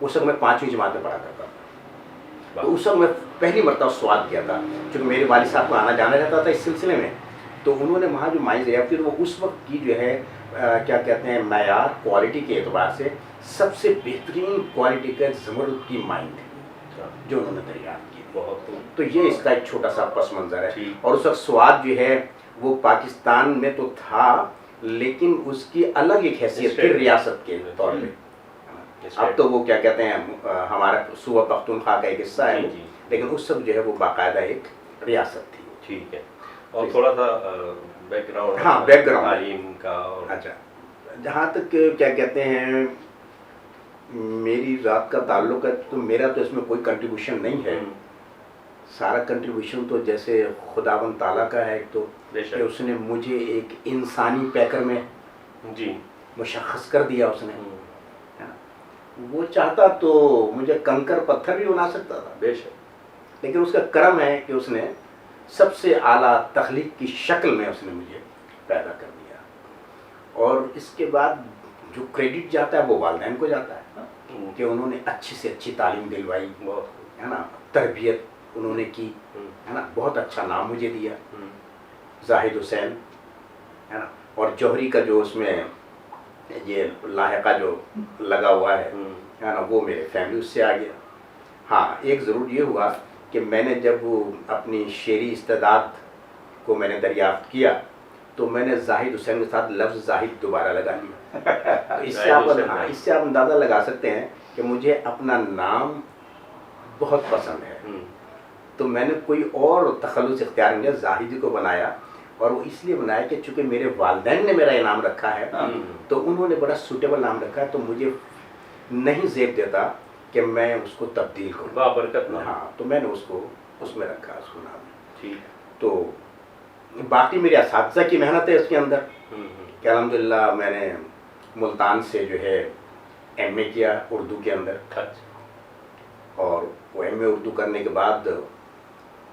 اس وقت میں 5ویں جماعت میں پڑھا کرتا تھا. تو اس وقت میں پہلی مرتبہ سواد کیا تھا چونکہ میرے والد صاحب کو آنا جانا رہتا تھا اس سلسلے میں. تو انہوں نے وہاں جو مائنز دیا پھر وہ اس وقت کی جو ہے کیا کہتے ہیں معیار کوالٹی کے اعتبار سے سب سے بہترین کوالٹی کا زمرد کی مائن تھی جو انہوں نے دریافت کی. تو یہ اس کا ایک چھوٹا سا پس منظر ہے. اور اس وقت سواد جو ہے وہ پاکستان میں تو تھا لیکن اس کی الگ ایک حیثیت تھی ریاست کے طور پہ. اب تو وہ کیا کہتے ہیں ہمارا صوبہ پختونخوا کا ایک حصہ ہے لیکن اس وقت جو ہے وہ باقاعدہ ایک ریاست تھی. ٹھیک ہے. اور تھوڑا سا بیک گراؤنڈ. ہاں بیک گراؤنڈ تعلیم کا. اچھا جہاں تک کیا کہتے ہیں میری ذات کا تعلق ہے تو میرا تو اس میں کوئی کنٹریبیوشن نہیں ہے. سارا کنٹریبیوشن تو جیسے خداوند تعالیٰ کا ہے ایک تو کہ اس نے مجھے ایک انسانی پیکر میں جی مشخص کر دیا. اس نے وہ چاہتا تو مجھے کنکر پتھر بھی بنا سکتا تھا بے شک لیکن اس کا کرم ہے کہ اس نے سب سے اعلیٰ تخلیق کی شکل میں اس نے مجھے پیدا کر دیا. اور اس کے بعد جو کریڈٹ جاتا ہے وہ والدین کو جاتا ہے کہ انہوں نے اچھی سے اچھی تعلیم دلوائی ہے نا, تربیت انہوں نے کی ہے نا, بہت اچھا نام مجھے دیا زاہد حسین ہے نا. اور جوہری کا جو اس میں یہ لاحقہ جو لگا ہوا ہے نا وہ میرے فیملی اس سے آ گیا. ہاں ایک ضرور یہ ہوا کہ میں نے جب وہ اپنی شعری استعداد کو میں نے دریافت کیا تو میں نے زاہد حسین کے ساتھ لفظ زاہد دوبارہ لگا لیا. اس سے آپ اندازہ لگا سکتے ہیں کہ مجھے اپنا نام بہت پسند ہے. تو میں نے کوئی اور تخلص اختیار نہیں کیا, زاہد کو بنایا. اور وہ اس لیے بنایا کہ چونکہ میرے والدین نے میرا انعام رکھا ہے تو انہوں نے بڑا سوٹیبل نام رکھا ہے تو مجھے نہیں زیب دیتا کہ میں اس کو تبدیل کروں. بابرکت. ہاں تو میں نے اس کو اس میں رکھا اس کو نام. تو باقی میرے اساتذہ کی محنت ہے اس کے اندر کہ الحمدللہ میں نے ملتان سے جو ہے ایم اے کیا اردو کے اندر. اور وہ ایم اے اردو کرنے کے بعد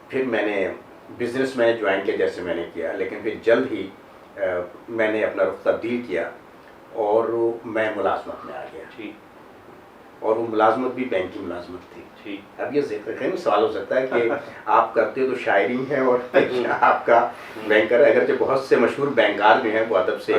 پھر میں نے بزنس میں جوائن کیا جیسے میں نے کیا لیکن پھر جلد ہی میں نے اپنا رخ تبدیل کیا اور میں ملازمت میں آ گیا. اور وہ ملازمت بھی بینک کی ملازمت تھی. اب یہ ذکر سوال ہو سکتا ہے کہ آپ کرتے ہو تو شاعری ہیں اور آپ کا بینکر, اگرچہ بہت سے مشہور بینکار جو ہیں وہ ادب سے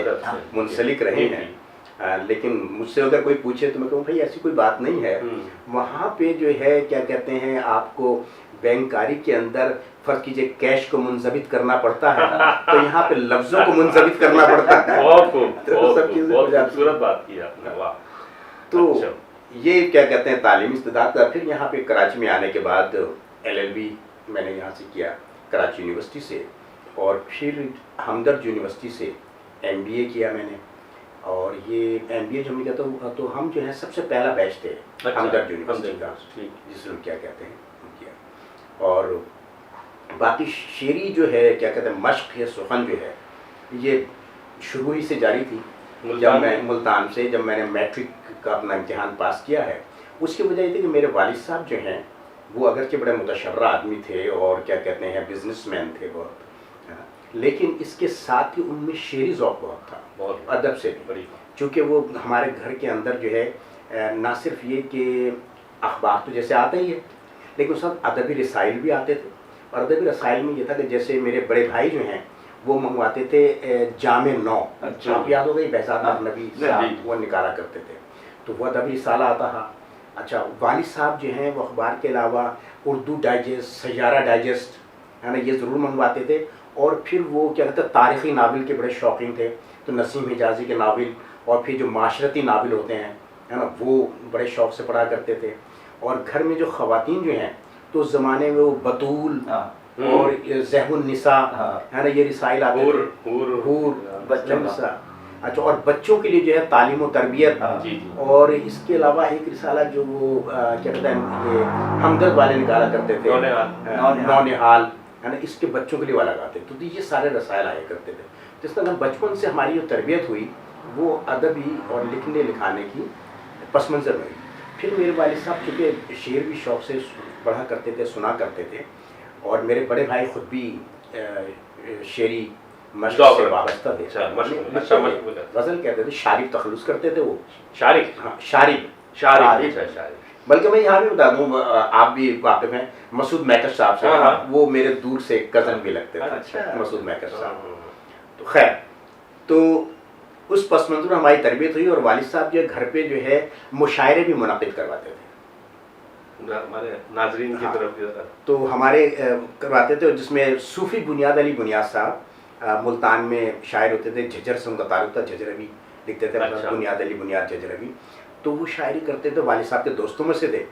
منسلک رہے ہیں لیکن مجھ سے اگر کوئی پوچھے تو میں کہوں بھائی ایسی کوئی بات نہیں ہے. وہاں پہ جو ہے کیا کہتے ہیں آپ کو بینکاری کے اندر فرض کیجئے کیش کو منضبط کرنا پڑتا ہے تو یہاں پہ لفظوں کو منضبط کرنا پڑتا ہے. بہت خوبصورت بات کی آپ نے. تو یہ کیا کہتے ہیں تعلیمی استعداد کا. پھر یہاں پہ کراچی میں آنے کے بعد LLB میں نے یہاں سے کیا کراچی یونیورسٹی سے اور پھر ہمدرد یونیورسٹی سے MBA کیا میں نے. اور یہ MBA جو ہم نے کہتا تو ہم جو ہے سب سے پہلا بیچ تھے ہمدرد یونیورسٹی کا جس میں کیا کہتے ہیں کیا. اور باقی شعری جو ہے کیا کہتے ہیں مشق ہے سخن جو ہے یہ شروع ہی سے جاری تھی. جب میں ملتان سے جب میں نے میٹرک کا اپنا امتحان پاس کیا ہے اس کی وجہ یہ تھی کہ میرے والد صاحب جو ہیں وہ اگرچہ بڑے متشرع آدمی تھے اور کیا کہتے ہیں بزنس مین تھے بہت لیکن اس کے ساتھ ہی ان میں شعری ذوق بہت تھا ادب سے بھی. چونکہ وہ ہمارے گھر کے اندر جو ہے نہ صرف یہ کہ اخبار تو جیسے آتا ہی ہے لیکن اس وقت ادبی رسائل بھی آتے تھے. اور ادبی رسائل میں یہ تھا کہ جیسے میرے بڑے بھائی جو ہیں وہ منگواتے تھے جامع 9 آپ یاد ہو گئی بہزاد نبی صاحب وہ نکالا کرتے تھے تو وہ ادبی رسالہ آتا تھا. اچھا والد صاحب جو ہیں وہ اخبار کے علاوہ اردو ڈائجسٹ سیارہ ڈائجسٹ ہے نا یہ ضرور منگواتے تھے. اور پھر وہ کیا کہتے ہیں تاریخی ناول کے بڑے شوقین تھے تو نسیم حجازی کے ناول اور پھر جو معاشرتی ناول ہوتے ہیں ہے نا وہ بڑے شوق سے پڑھا کرتے تھے. اور گھر میں جو خواتین جو ہیں تو اس زمانے میں وہ بطول اور ذہب النساء ہے نا یہ رسائل آتے تھے. اچھا اور بچوں کے لیے جو ہے تعلیم و تربیت اور اس کے علاوہ ایک رسالہ جو وہ کیا کہتے ہیں یہ ہمدرد والے نکالا کرتے تھے نونہال ہے نا اس کے بچوں کے لیے والا لگاتے تو یہ سارے رسائل آیا کرتے تھے. جس طرح بچپن سے ہماری جو تربیت ہوئی وہ ادبی اور لکھنے لکھانے کی پس منظر میں ہوئی. پھر میرے والد صاحب چونکہ شعر بھی شوق سے پڑھا کرتے تھے سنا کرتے تھے اور میرے بڑے بھائی خود بھی شعری مشق سے وابستہ تھے. غزل کہتے تھے شارب تخلص کرتے تھے وہ شارب شاعری، شاعری. بلکہ میں یہاں بھی بتا دوں، آپ بھی واقف ہیں مسعود میکر صاحب سے، وہ میرے دور سے کزن بھی لگتے تھے، مسعود میکر صاحب. تو خیر، تو اس پس منظر میں ہماری تربیت ہوئی، اور والد صاحب جو گھر پہ جو ہے مشاعرے بھی منعقد کرواتے تھے ہمارے ناظرین کی طرف. تو ہمارے کرواتے تھے، جس میں صوفی بنیاد علی بنیاد صاحب ملتان میں شاعر ہوتے تھے، جھجر سے ان کا تعلق تھا، جھجروی لکھتے تھے، بنیاد علی بنیاد جھجروی. تو وہ شاعری کرتے تھے، والد صاحب کے دوستوں میں سے تھے.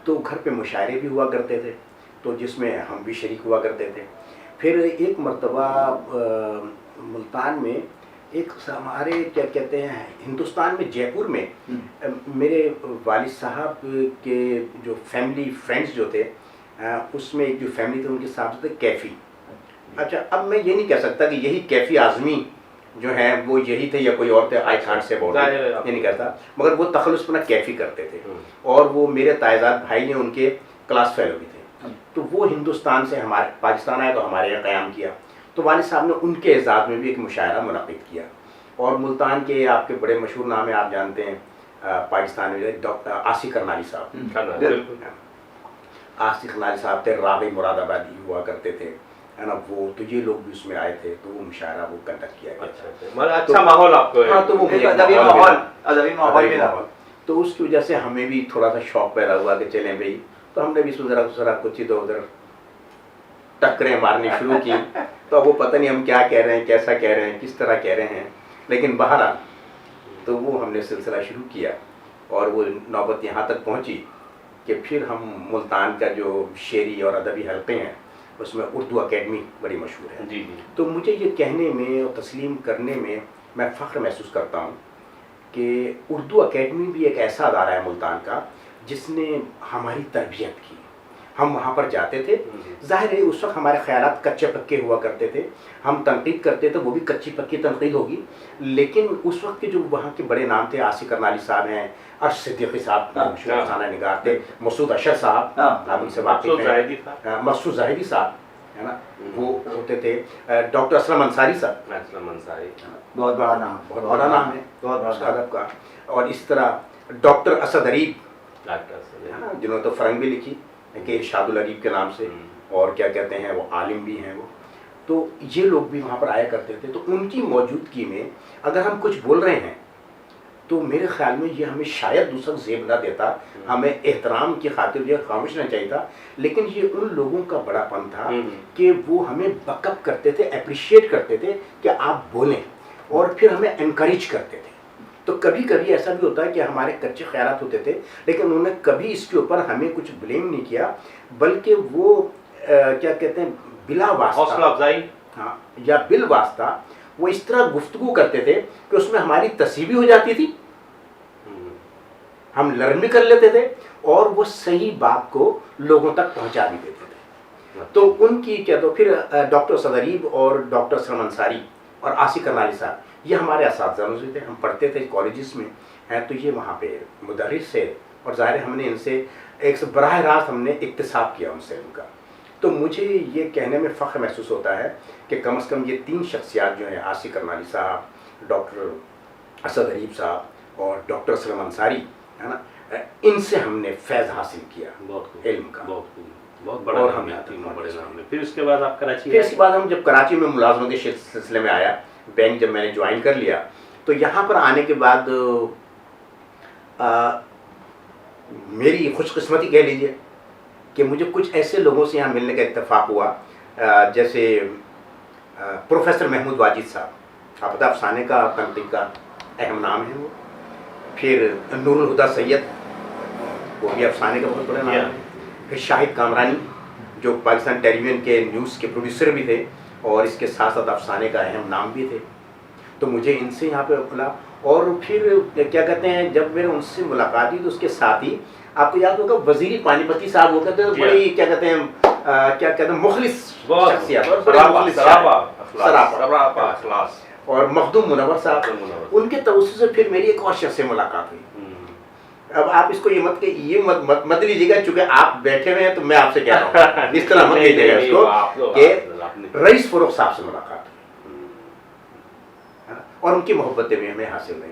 تو گھر پہ مشاعرے بھی ہوا کرتے تھے، تو جس میں ہم بھی شریک ہوا کرتے تھے. پھر ایک مرتبہ ملتان میں ایک ہمارے کیا کہتے ہیں ہندوستان میں جے پور میں میرے والد صاحب کے جو فیملی فرینڈس جو تھے، اس میں ایک جو فیملی تھی ان کے صاحب تھے کیفی. اچھا، اب میں یہ نہیں کہہ سکتا کہ یہی کیفی اعظمی جو ہیں وہ یہی تھے یا کوئی اور تھے، آئی کانٹ سے اباؤٹ، یہ نہیں کہتا، مگر وہ تخلص اپنا کیفی کرتے تھے. اور وہ میرے تائزاد بھائی نے ان کے کلاس فیلو بھی تھے. تو وہ ہندوستان سے ہمارے پاکستان آئے تو ہمارے یہاں قیام کیا. تو والد صاحب نے ان کے اعزاز میں بھی ایک مشاعرہ منعقد کیا. اور ملتان کے آپ کے بڑے مشہور نام ہیں، آپ جانتے ہیں پاکستان میں ڈاکٹر آصف کرنالی صاحب. آصف کرنالی صاحب تھے، راغب مراد آبادی ہوا کرتے تھے، ہے نا. وہ تو یہ لوگ بھی اس میں آئے تھے، تو وہ مشاعرہ وہ کنڈکٹ کیا گیا. اچھا ماحول آپ کو. ہاں، تو وہ ادبی ماحول. تو اس کی وجہ سے ہمیں بھی تھوڑا سا شوق پیدا ہوا کہ چلیں بھائی، تو ہم نے بھی ذرا کچھ ادھر ادھر ٹکریں مارنی شروع کی. تو اب وہ پتہ نہیں ہم کیا کہہ رہے ہیں، کیسا کہہ رہے ہیں، کس طرح کہہ رہے ہیں، لیکن بہرحال تو وہ ہم نے سلسلہ شروع کیا. اور وہ نوبت یہاں تک پہنچی کہ پھر ہم ملتان کا جو شعری اور ادبی حلقے ہیں اس میں اردو اکیڈمی بڑی مشہور ہے. جی. تو مجھے یہ کہنے میں اور تسلیم کرنے میں فخر محسوس کرتا ہوں کہ اردو اکیڈمی بھی ایک ایسا ادارہ ہے ملتان کا جس نے ہماری تربیت کی. ہم وہاں پر جاتے تھے، ظاہر ہے اس وقت ہمارے خیالات کچے پکے ہوا کرتے تھے، ہم تنقید کرتے تھے، وہ بھی کچی پکی تنقید ہوگی. لیکن اس وقت کے جو وہاں کے بڑے نام تھے، آصف کرنالی صاحب ہیں، ارش صدیقی صاحب مشہور افسانہ نگار تھے، مسعود اشر صاحب آپ ان سے واقف ہیں، مسعود زاہدی صاحب ہے نا، وہ ہوتے تھے، ڈاکٹر اسلم انصاری صاحب، بہت بڑا نام، بہت بڑا نام ہے بہت بڑا ادب کا. اور اس طرح ڈاکٹر اسد اریب جنہوں نے تو فرنگ بھی لکھی کہ ارشاد العریب کے نام سے، اور کیا کہتے ہیں وہ عالم بھی ہیں وہ. تو یہ لوگ بھی وہاں پر آیا کرتے تھے. تو ان کی موجودگی میں اگر ہم کچھ بول رہے ہیں تو میرے خیال میں یہ ہمیں شاید دوسرا زیب نہ دیتا، ہمیں احترام کی خاطر یہ خاموش رہنا چاہیے تھا. لیکن یہ ان لوگوں کا بڑا پن تھا کہ وہ ہمیں بیک اپ کرتے تھے، اپریشیٹ کرتے تھے کہ آپ بولیں، اور پھر ہمیں انکریج کرتے تھے. تو کبھی کبھی ایسا بھی ہوتا ہے کہ ہمارے کچے خیالات ہوتے تھے، لیکن انہوں نے کبھی اس کے اوپر ہمیں کچھ بلیم نہیں کیا، بلکہ وہ کیا کہتے ہیں بلا واسطہ حوصلہ افزائی، ہاں، یا بال واسطہ وہ اس طرح گفتگو کرتے تھے کہ اس میں ہماری تصحیح بھی ہو جاتی تھی، ہم لرن بھی کر لیتے تھے، اور وہ صحیح بات کو لوگوں تک پہنچا بھی دیتے تھے. تو ان کی کیا، تو پھر ڈاکٹر صدریب اور ڈاکٹر اسلم انصاری اور آصف کرنالی صاحب یہ ہمارے اساتذہ میں تھے. ہم پڑھتے تھے کالجز میں ہیں، تو یہ وہاں پہ مدرس سے، اور ظاہر ہم نے ان سے ایک براہ راست ہم نے اکتساب کیا ان سے ان کا. تو مجھے یہ کہنے میں فخر محسوس ہوتا ہے کہ کم از کم یہ تین شخصیات جو ہیں، آصف کرنالی صاحب، ڈاکٹر اسد اریب صاحب اور ڈاکٹر اسلم انصاری ہے نا، ان سے ہم نے فیض حاصل کیا علم کا. بہت بڑا نام ہے، تینوں بڑے نام ہے. پھر اس کے بعد آپ کراچی، پھر اس کے بعد ہم جب کراچی میں ملازمت کے سلسلے میں آیا، بینک جب میں نے جوائن کر لیا، تو یہاں پر آنے کے بعد میری خوش قسمتی کہہ لیجیے کہ مجھے کچھ ایسے لوگوں سے یہاں ملنے کا اتفاق ہوا، جیسے پروفیسر محمود واجد صاحب، آپ پتہ افسانے کا تنقید کا اہم نام ہے وہ. پھر نور الہدا سید، وہ بھی افسانے کا بہت بڑا نام ہے. پھر شاہد کامرانی جو پاکستان ٹیلی ویژن کے نیوز کے پروڈیوسر بھی تھے، اور اس کے ساتھ ساتھ افسانے کا اہم نام بھی تھے. تو مجھے ان سے یہاں پہ کھلا. اور پھر کیا کہتے ہیں جب میں ان سے ملاقات ہوئی تو اس کے ساتھ ہی آپ کو یاد ہوگا وزیری پانی پتی صاحب وہ کہتے ہیں بڑی کیا کہتے ہیں مخلص شخصیت اور مخدوم منور صاحب، ان کے توسط سے پھر میری ایک اور شخص سے ملاقات ہوئی. اب آپ اس کو یہ مت لیجیے گا، چونکہ آپ بیٹھے ہوئے ہیں تو میں آپ سے کہہ رہا ہوں، اس طرح مت لیجیے گا اس کو کہ رئیس فروغ صاحب سے ملاقات ہوئی اور ان کی محبتیں بھی ہمیں حاصل رہیں.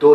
2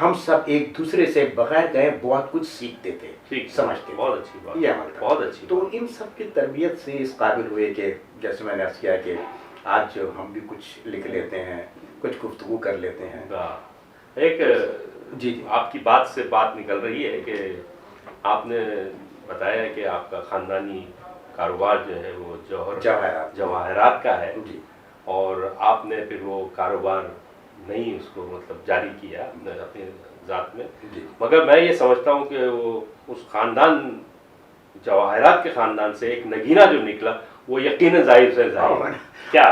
ہم سب ایک دوسرے سے بغیر گئے بہت کچھ سیکھتے تھے، ٹھیک، سمجھتے تھے۔ بہت اچھی بات، یہ عمل تھا۔ بہت اچھی تو بات۔ ان سب کی تربیت سے اس قابل ہوئے کہ جیسے میں نے عرض کیا کہ آج ہم بھی کچھ لکھ لیتے ہیں، کچھ گفتگو کر لیتے ہیں۔ ایک جی جی آپ کی بات سے بات نکل رہی ہے کہ آپ نے بتایا کہ آپ کا خاندانی کاروبار جو ہے وہ جواہرات کا ہے، جی اور آپ نے پھر وہ کاروبار نہیں اس کو مطلب جاری کیا اپنے ذات میں، جی مگر میں یہ سمجھتا ہوں کہ وہ اس خاندان جواہرات کے خاندان سے ایک نگینہ جو نکلا وہ یقیناً ظاہر سے ظاہر کیا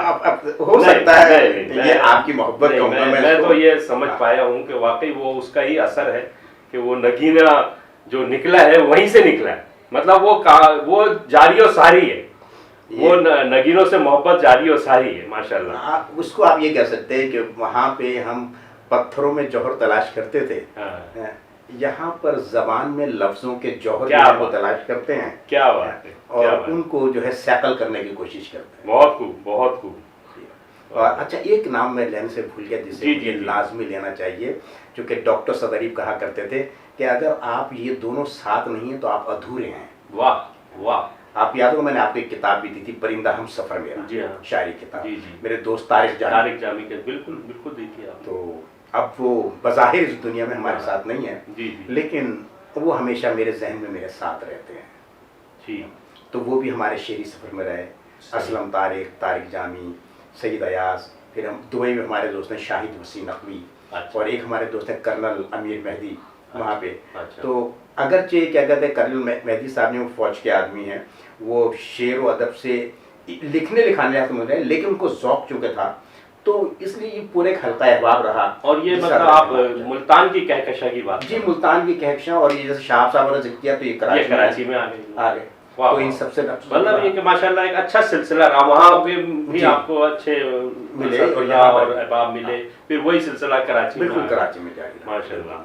ہو سکتا ہے یہ آپ کی محبت کا ہوگا۔ میں تو یہ سمجھ پایا ہوں کہ واقعی وہ اس کا ہی اثر ہے کہ وہ نگینہ جو نکلا ہے وہیں سے نکلا ہے، مطلب وہ جاری و ساری ہے، وہ نگینوں سے محبت جاری و ساری ہے ماشاءاللہ۔ اس کو آپ یہ کہہ سکتے ہیں کہ وہاں پہ ہم پتھروں میں جوہر تلاش کرتے تھے، یہاں پر زبان میں لفظوں کے جوہر کو تلاش کرتے ہیں، کیا بات ہے، اور ان کو جو ہے سیکل کرنے کی کوشش کرتے ہیں۔ بہت خوب، بہت خوب۔ اور اچھا ایک نام میں لینے سے بھول گیا جسے مجھے لازمی لینا چاہیے، چونکہ ڈاکٹر صدریف کہا کرتے تھے کہ اگر آپ یہ دونوں ساتھ نہیں ہیں تو آپ ادھورے ہیں۔ واہ واہ۔ آپ یاد ہو میں نے آپ کو ایک کتاب بھی دی تھی، پرندہ ہم سفر میرا، جی ہاں، شاعری کتاب، جی جی، میرے دوست طارق جامی کے بالکل بالکل دیکھیے آپ۔ تو اب وہ بظاہر اس دنیا میں ہمارے ساتھ نہیں ہے، جی جی، لیکن وہ ہمیشہ میرے ذہن میں میرے ساتھ رہتے ہیں۔ جی، تو وہ بھی ہمارے شعری سفر میں رہے، اسلم طارق جامی، سید ایاز، پھر ہم دبئی میں ہمارے دوست ہیں شاہد وسیع نقوی، اور ایک ہمارے دوست ہیں کرنل امیر مہدی وہاں پہ۔ تو اگرچہ کیا کہتے ہیں کرنل مہدی صاحب نے وہ فوج کے آدمی ہیں، وہ شعر و ادب سے لکھنے لکھانے تو مجھے، لیکن ان کو ذوق چونکہ تھا تو اس لیے یہ پورے ایک حلقہ احباب رہا۔ اور یہ مطلب آپ ملتان کی کہکشاں کی بات، جی ملتان کی کہکشاں، اور یہ جیسے شاہب صاحب نے ذکر کیا تو یہ کراچی میں آ گئے، تو ان سب سے مطلب یہ کہ ماشاءاللہ ایک اچھا سلسلہ رہا، وہاں پہ بھی آپ کو اچھے ملے اور احباب ملے، پھر وہی سلسلہ کراچی میں، بالکل کراچی میں جاری رہا ماشاءاللہ۔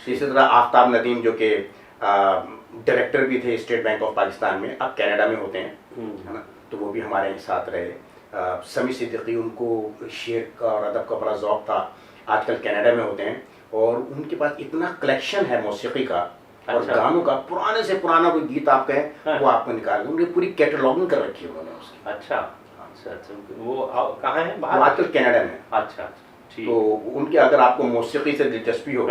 اسی طرح آفتاب ندیم جو کہ ڈائریکٹر بھی تھے اسٹیٹ بینک آف پاکستان میں، اب کینیڈا میں ہوتے ہیں، ہے نا، تو وہ بھی ہمارے ساتھ رہے۔ سمیع صدیقی، ان کو شعر کا اور ادب کا بڑا ذوق تھا، آج کل کینیڈا میں ہوتے ہیں، اور ان کے پاس اتنا کلیکشن ہے موسیقی کا اور گانوں کا، پرانے سے پرانا کوئی گیت آپ کہیں وہ آپ کو نکال دیں، ان کی پوری کیٹلاگنگ کر رکھی ہے انہوں نے اس کی۔ اچھا اچھا اچھا، وہ کہاں ہیں؟ وہ آج کل کینیڈا میں۔ اچھا، تو ان کے اگر آپ کو موسیقی سے دلچسپی ہو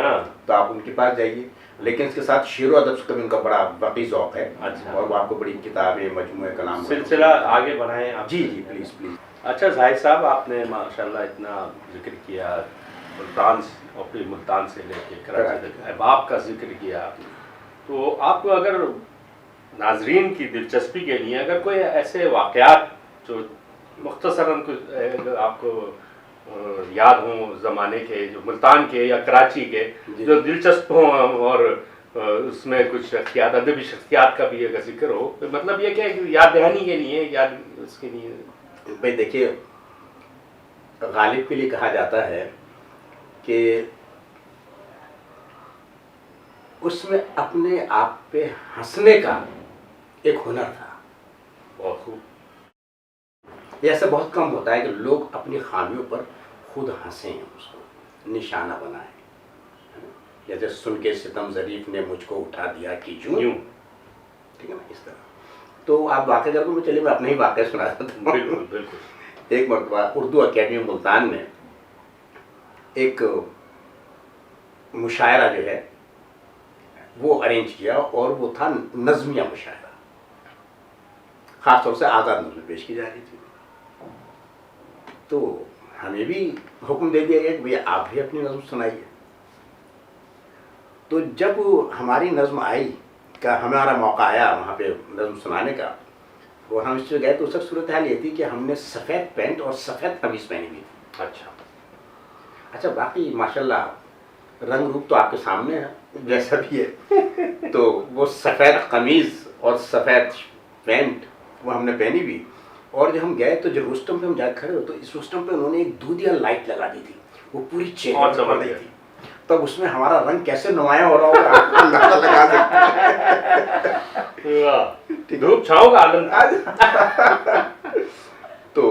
تو آپ ان کے پاس جائیے، لیکن اس کے ساتھ شعر و ادب کا بھی ان کا بڑا واقعی ذوق ہے، اور وہ آپ کو بڑی کتابیں، مجموعے کلام، سلسلہ آگے بڑھائیں آپ۔ جی جی پلیز پلیز۔ اچھا زاہد صاحب، آپ نے ماشاءاللہ اتنا ذکر کیا ملتان، اور پھر ملتان سے لے کے کراچی تک احباب کا ذکر کیا، تو آپ کو اگر ناظرین کی دلچسپی کے لیے اگر کوئی ایسے واقعات جو مختصراً کچھ آپ کو یاد ہوں زمانے کے، جو ملتان کے یا کراچی کے، جو دلچسپ ہوں، اور اس میں کچھ شخصیات، ادبی شخصیات کا بھی اگر ذکر ہو، مطلب یہ کہ یاد دہانی کے لیے، یاد اس کے لیے۔ بھائی دیکھیے، غالب کے لیے کہا جاتا ہے کہ اس میں اپنے آپ پہ ہنسنے کا ایک ہنر تھا۔ بہت خوب۔ یہ ایسا بہت کم ہوتا ہے کہ لوگ اپنی خامیوں پر خود ہنسیں، اس کو نشانہ بنائیں، جیسے سن کے ستم ظریف نے مجھ کو اٹھا دیا کہ یوں، ٹھیک ہے نا، اس طرح۔ تو آپ واقعہ کر کے چلیے میں اپنا ہی واقعہ سنا دیتا ہوں۔ بالکل بالکل۔ ایک مرتبہ اردو اکیڈمی ملتان میں ایک مشاعرہ جو ہے وہ ارینج کیا، اور وہ تھا نظمیہ مشاعرہ، خاص طور سے آزاد نظم پیش کی جا رہی تھی۔ تو ہمیں بھی حکم دے دیا گیا کہ بھیا آپ بھی اپنی نظم سنائیے۔ تو جب ہماری نظم آئی، کہ ہمارا موقع آیا وہاں پہ نظم سنانے کا، اور ہم اس سے گئے تو اس وقت صورتحال یہ تھی کہ ہم نے سفید پینٹ اور سفید قمیض پہنی ہوئی تھی۔ اچھا باقی ماشاءاللہ رنگ روپ تو آپ کے سامنے ہے جیسا بھی ہے، تو وہ سفید قمیض اور سفید پینٹ وہ ہم نے پہنی ہوئی، اور جب ہم گئے تو جو روسٹم پہ ہم جا کھڑے ہو تو اس روسٹم پہ انہوں نے ایک دودھیا لائٹ لگا دی تھی، وہ پوری چہرے پر پڑ رہی تھی، تب اس میں ہمارا رنگ کیسے نمایاں ہو رہا ہوگا آپ اندازہ لگا سکتے ہیں۔ دھوپ چھاؤں کا عالم۔ تو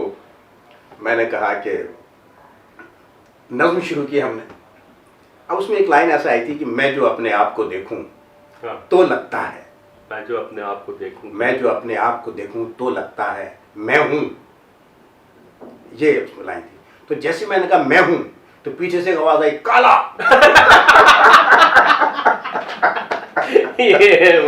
میں نے کہا کہ نظم شروع کی ہم نے، اب اس میں ایک لائن ایسا آئی تھی کہ میں جو اپنے آپ کو دیکھوں ہاں، تو لگتا ہے، میں جو اپنے آپ کو دیکھوں، میں جو اپنے آپ کو دیکھوں تو لگتا ہے میں ہوں، یہ اس میں لائن تھی. تو جیسے میں نے کہا میں ہوں تو پیچھے سے ایک آواز آئی کالا. یہ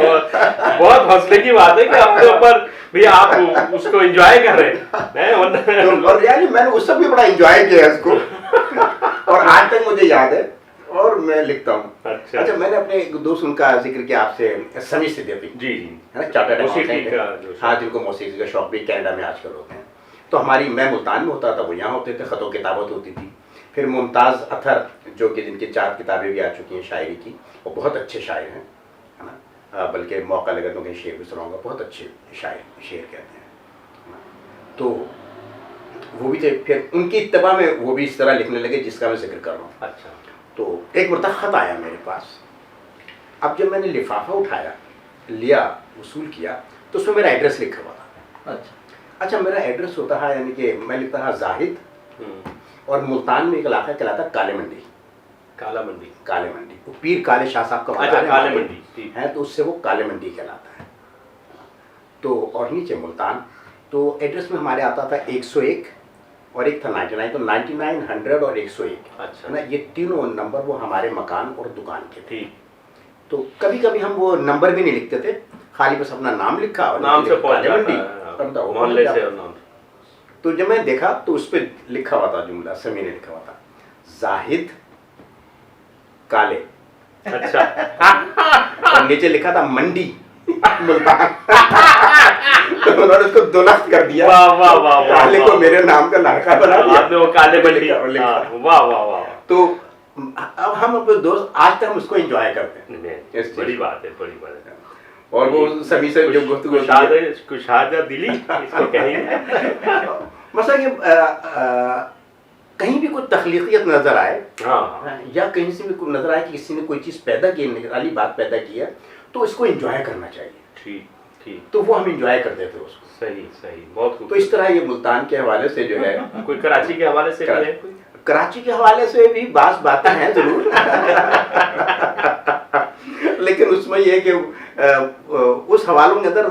بہت حوصلے کی بات ہے کہ اپنے اوپر بھی آپ اس کو انجوائے کر رہے ہیں. اور یعنی میں نے اس سے بھی بڑا انجوائے کیا اس کو اور آج تک مجھے یاد ہے اور میں لکھتا ہوں. اچھا میں نے اپنے ایک دوست ان کا ذکر کیا آپ سے، سمی صدیقی، جی جی، ہے نا، چارٹرڈ موسیقی اکاؤنٹنٹ کا ہے. جو ہاں، جن کو موسیقی کا شوق بھی کینیڈا میں آج کل ہوتے ہیں. تو ہماری، میں ملتان میں ہوتا تھا، وہ یہاں ہوتے تھے، خط و کتابت ہوتی تھی. پھر ممتاز اطہر جو کہ جن کی 4 کتابیں بھی آ چکی ہیں شاعری کی، وہ بہت اچھے شاعر ہیں، ہے نا، بلکہ موقع لگا تو کہیں شعر بھی سناؤں گا، بہت اچھے شاعر، شعر کہتے ہیں. تو وہ بھی تھے. پھر ان کی اتباع میں وہ بھی اس طرح لکھنے لگے جس کا میں ذکر کر رہا ہوں. اچھا، تو ایک مرتبہ خط آیا میرے پاس. اب جب میں نے لفافہ اٹھایا، لیا، وصول کیا، تو اس میں میرا ایڈریس لکھا ہوا تھا. اچھا میرا ایڈریس ہوتا ہے، یعنی کہ میں لکھتا تھا زاہد، اور ملتان میں ایک علاقہ کہلاتا کالے منڈی. کالا منڈی، کالے منڈی وہ پیر کالے شاہ صاحب کا اچھا، مزار ہے کالے وہاں پہ منڈی ہے، تو اس سے وہ کالے منڈی کہلاتا ہے. تو اور نیچے ملتان. تو ایڈریس میں ہمارے آتا تھا 101 اور ایک تھا 99. تو 99 100 اور 101 اچھا ہے نا، یہ تینوں نمبر وہ ہمارے مکان اور دکان کے تھے. ٹھیک. تو کبھی کبھی ہم وہ نمبر بھی نہیں لکھتے تھے، خالی بس اپنا نام لکھا اور نام سے پہنچ کالے منڈی جاتا ہے، محلے سے اور نام سے. تو جب میں دیکھا تو اس پہ لکھا ہوا تھا جملہ، سمی نے لکھا ہوا تھا زاہد کالے، اچھا. اور نیچے لکھا تھا منڈی ملتان. تو انہوں نے اس کو دولت کر دیا، واہ واہ واہ، کالے کو میرے نام کا لڑکا بنا دیا. آپ نے وہ کالے منڈی، لکھا. واہ واہ واہ. تو اب ہم اپنے دوست آج تک ہم اس کو انجوائے کرتے ہیں. بڑی بات ہے، بڑی بات ہے. اور وہ سبھی سے جو گفتگو کشادہ دلی اس کو کہیں گے. مثلا کہ کہیں بھی کوئی تخلیقیت نظر آئے، ہاں، یا کہیں سے بھی کوئی نظر آئے کہ کسی نے کوئی چیز پیدا کی، نرالی بات پیدا کی ہے، تو اس کو انجوائے کرنا چاہیے. ٹھیک ٹھیک، تو وہ ہم انجوائے کرتے تھے اس کو. صحیح صحیح، بہت خوب. تو اس طرح یہ ملتان کے حوالے سے جو ہے، کوئی کراچی کے حوالے سے بھی ہے کوئی؟ کراچی کے حوالے سے بھی بعض باتیں ہیں ضرور. لیکن اس میں یہ کہ اس حوالوں کے اندر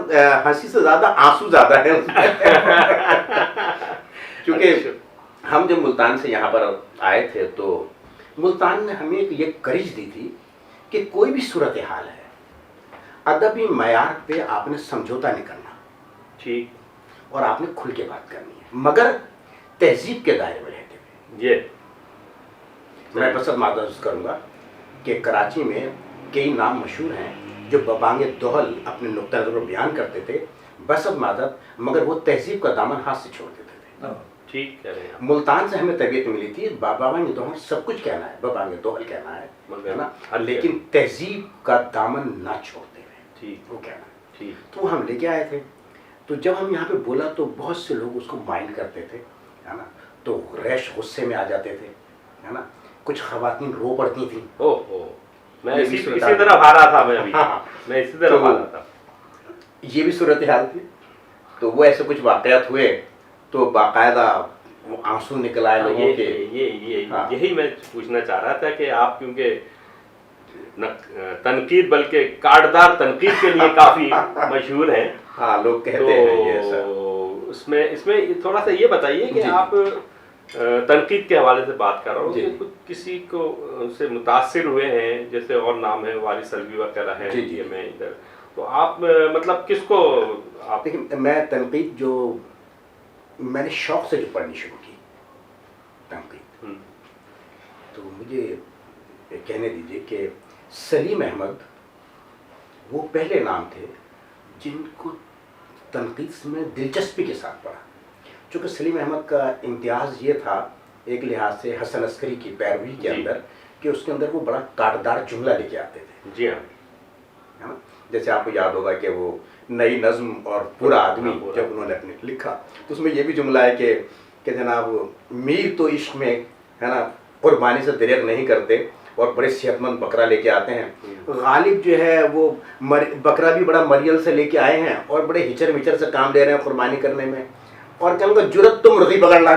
ہنسی سے زیادہ آنسو زیادہ ہے. کیونکہ ہم جب ملتان سے یہاں پر آئے تھے تو ملتان نے ہمیں یہ کرج دی تھی کہ کوئی بھی صورتحال ہے، ادبی معیار پہ آپ نے سمجھوتا نہیں کرنا، ٹھیک، اور آپ نے کھل کے بات کرنی ہے، مگر تہذیب کے دائرے میں رہتے ہوئے. یہ میں بس معذرت کروں گا کہ کراچی میں کئی نام مشہور ہیں جو ببانگ دوحل اپنے نقطہ نظر کو بیان کرتے تھے، بس معذرت، مگر وہ تہذیب کا دامن ہاتھ سے چھوڑ دیتے تھے. ٹھیک کہہ رہے ہیں. ملتان سے ہمیں تربیت ملی تھی، بابانگ دوحل سب کچھ کہنا ہے، ببانگ دوحل کہنا ہے نا، لیکن تہذیب کا دامن نہ چھوڑتے ہوئے ٹھیک، وہ کہنا ہے. ٹھیک. تو وہ ہم لے کے آئے تھے. تو جب ہم یہاں پہ بولا تو بہت سے لوگ اس کو مائنڈ کرتے تھے، ہے نا، تو ریش غصے میں آ جاتے تھے، ہے نا، کچھ خواتین رو پڑتی تھیں. اوہ، میں اسی طرف آ رہا تھا، میں اسی طرف آ رہا تھا. یہ بھی صورتحال تھی. تو وہ ایسے کچھ واقعات ہوئے تو باقاعدہ وہ آنسو نکل آئے لوگوں کے. یہی میں پوچھنا چاہ رہا تھا کہ آپ کیونکہ تنقید، بلکہ کاٹدار تنقید کے لیے کافی مشہور ہیں. ہاں، لوگ کہتے ہیں یہ ایسا. اس میں تھوڑا سا یہ بتائیے کہ آپ تنقید کے حوالے سے بات کر رہا ہوں کہ کسی کو سے متاثر ہوئے ہیں، جیسے اور نام ہے وارث سلوی وغیرہ ہے، میں ادھر، تو آپ مطلب کس کو آپ؟ دیکھیں، میں تنقید جو میں نے شوق سے جو پڑھنی شروع کی تنقید، تو مجھے کہنے دیجئے کہ سلیم احمد وہ پہلے نام تھے جن کو تنقید سے میں دلچسپی کے ساتھ پڑھا. چونکہ سلیم احمد کا امتیاز یہ تھا ایک لحاظ سے حسن عسکری کی پیروی کے اندر کہ اس کے اندر وہ بڑا کاٹدار جملہ لے کے آتے تھے. جی ہاں، جیسے آپ کو یاد ہوگا کہ وہ نئی نظم اور پورا آدمی جب انہوں نے اپنے لکھا تو اس میں یہ بھی جملہ ہے کہ جناب میر تو عشق میں، ہے نا، قربانی سے دریغ نہیں کرتے اور بڑے صحت مند بکرا لے کے آتے ہیں. غالب جو ہے وہ بکرا بھی بڑا مریل سے لے کے آئے ہیں اور بڑے ہچر مچر سے کام لے رہے ہیں قربانی کرنے میں، اور کہوں گا جرت تو مرغی پکڑنا.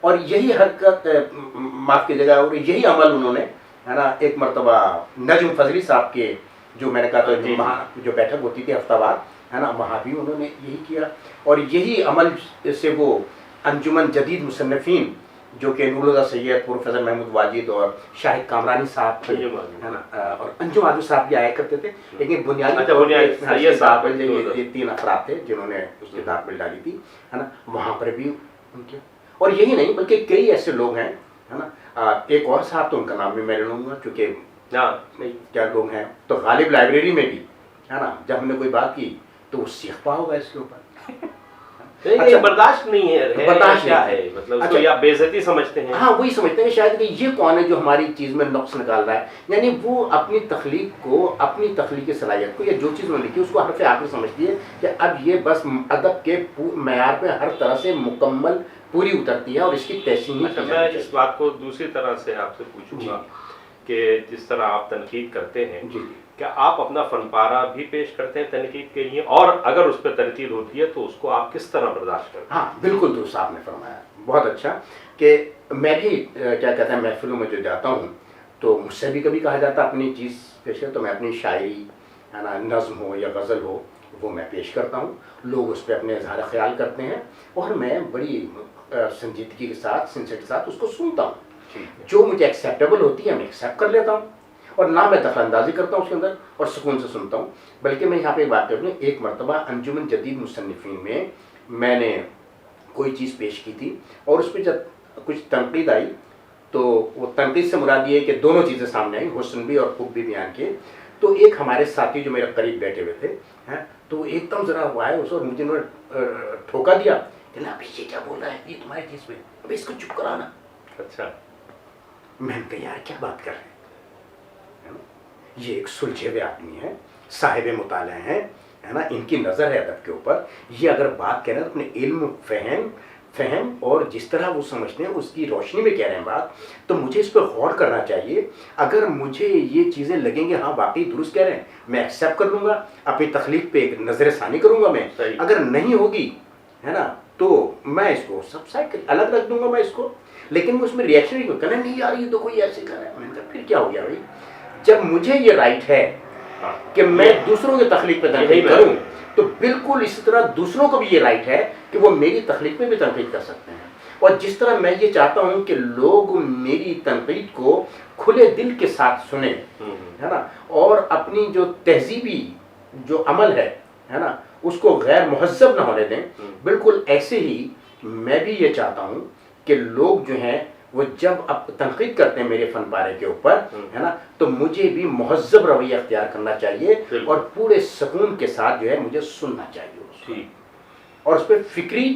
اور یہی حرکت معاف کی جگہ اور یہی عمل انہوں نے ہے نا ایک مرتبہ نجم فضلی صاحب کے جو میں نے کہا تھا وہاں جو بیٹھک ہوتی تھی ہفتہ وار ہے نا وہاں بھی انہوں نے یہی کیا اور یہی عمل سے وہ انجمن جدید مصنفین جو کہ نور اللہ سید پروفیسر محمود واجد اور شاہد کامرانی صاحب تھے ہے نا اور انجم عادل صاحب بھی آیا کرتے تھے لیکن بنیادی صاحب یہ 3 افراد تھے جنہوں نے اس کتاب میں ڈالی تھی ہے نا وہاں پر بھی ان کے اور یہی نہیں بلکہ کئی ایسے لوگ ہیں ہے نا ایک اور صاحب تو ان کا نام بھی میں لے لوں گا چونکہ کیا لوگ ہیں تو غالب لائبریری میں بھی ہے نا جب ہم نے کوئی بات کی تو وہ سیکھ پا ہوگا اس کے اوپر برداشت نہیں ہے برداشت کیا ہے مطلب اس کو یا بے عزتی سمجھتے ہیں ہاں وہی سمجھتے ہیں شاید کہ یہ کون ہے جو ہماری چیز میں نقص نکال رہا ہے یعنی وہ اپنی تخلیق کو اپنی تخلیقی صلاحیت کو یا جو چیز میں لکھی اس کو حرف آخر سمجھتی ہے کہ اب یہ بس ادب کے معیار پہ ہر طرح سے مکمل پوری اترتی ہے اور اس کی تحسین میں اس بات کو دوسری طرح سے آپ سے پوچھوں گا کہ جس طرح آپ تنقید کرتے ہیں کیا آپ اپنا فن پارہ بھی پیش کرتے ہیں تنقید کے لیے اور اگر اس پہ تنقید ہوتی ہے تو اس کو آپ کس طرح برداشت کرتے ہیں؟ ہاں بالکل درست آپ نے فرمایا بہت اچھا کہ میں بھی کیا کہتے ہیں محفلوں میں جو جاتا ہوں تو مجھ سے بھی کبھی کہا جاتا اپنی چیز پیش کر تو میں اپنی شاعری ہے نا نظم ہو یا غزل ہو وہ میں پیش کرتا ہوں لوگ اس پہ اپنے اظہار خیال کرتے ہیں اور میں بڑی سنجیدگی کے ساتھ سنسیٹ کے ساتھ اس کو سنتا ہوں جو مجھے ایکسیپٹیبل ہوتی ہے میں ایکسیپٹ کر لیتا ہوں اور نہ میں دخل اندازی کرتا ہوں اس کے اندر اور سکون سے سنتا ہوں بلکہ میں یہاں پہ بات کر لوں ایک مرتبہ انجمن جدید مصنفین میں نے کوئی چیز پیش کی تھی اور اس پہ جب کچھ تنقید آئی تو وہ تنقید سے مراد یہ ہے کہ دونوں چیزیں سامنے آئیں حسن بھی اور خوب بھی بیان کیے تو ایک ہمارے ساتھی جو میرے قریب بیٹھے ہوئے تھے تو وہ ایک دم ذرا وہ آئے اس اور مجھے انہوں نے ٹھوکا دیا کہ نا ابھی یہ کیا بول رہا ہے یہ تمہاری چیز پہ ابھی اس کو چپ کرانا اچھا میں نے کہا یار کیا بات کر رہے ہیں یہ ایک سلجھے ہوئے آدمی ہے صاحب مطالعہ ہیں ہے نا ان کی نظر ہے ادب کے اوپر یہ اگر بات کہہ رہے ہیں اپنے علم فہم اور جس طرح وہ سمجھتے ہیں اس کی روشنی میں کہہ رہے ہیں بات تو مجھے اس پہ غور کرنا چاہیے اگر مجھے یہ چیزیں لگیں گے ہاں واقعی درست کہہ رہے ہیں میں ایکسیپٹ کر لوں گا اپنی تخلیق پہ ایک نظر ثانی کروں گا میں اگر نہیں ہوگی ہے نا تو میں اس کو سب سائڈ الگ رکھ دوں گا میں اس کو لیکن میں اس میں ریئیکشن نہیں کرنا نہیں یار یہ تو کوئی ایسے کر رہا ہے میں نے کہا پھر کیا ہو گیا بھائی جب مجھے یہ رائٹ ہے کہ میں دوسروں کی تخلیق پہ تنقید کروں تو بالکل اسی طرح دوسروں کو بھی یہ رائٹ ہے کہ وہ میری تخلیق پہ بھی تنقید کر سکتے ہیں اور جس طرح میں یہ چاہتا ہوں کہ لوگ میری تنقید کو کھلے دل کے ساتھ سنیں ہے نا اور اپنی جو تہذیبی جو عمل ہے نا اس کو غیر مہذب نہ ہونے دیں بالکل ایسے ہی میں بھی یہ چاہتا ہوں کہ لوگ جو ہیں وہ جب اب تنقید کرتے ہیں میرے فن پارے کے اوپر ہے نا تو مجھے بھی مہذب رویہ اختیار کرنا چاہیے اور پورے سکون کے ساتھ جو ہے مجھے سننا چاہیے اور اس پہ فکری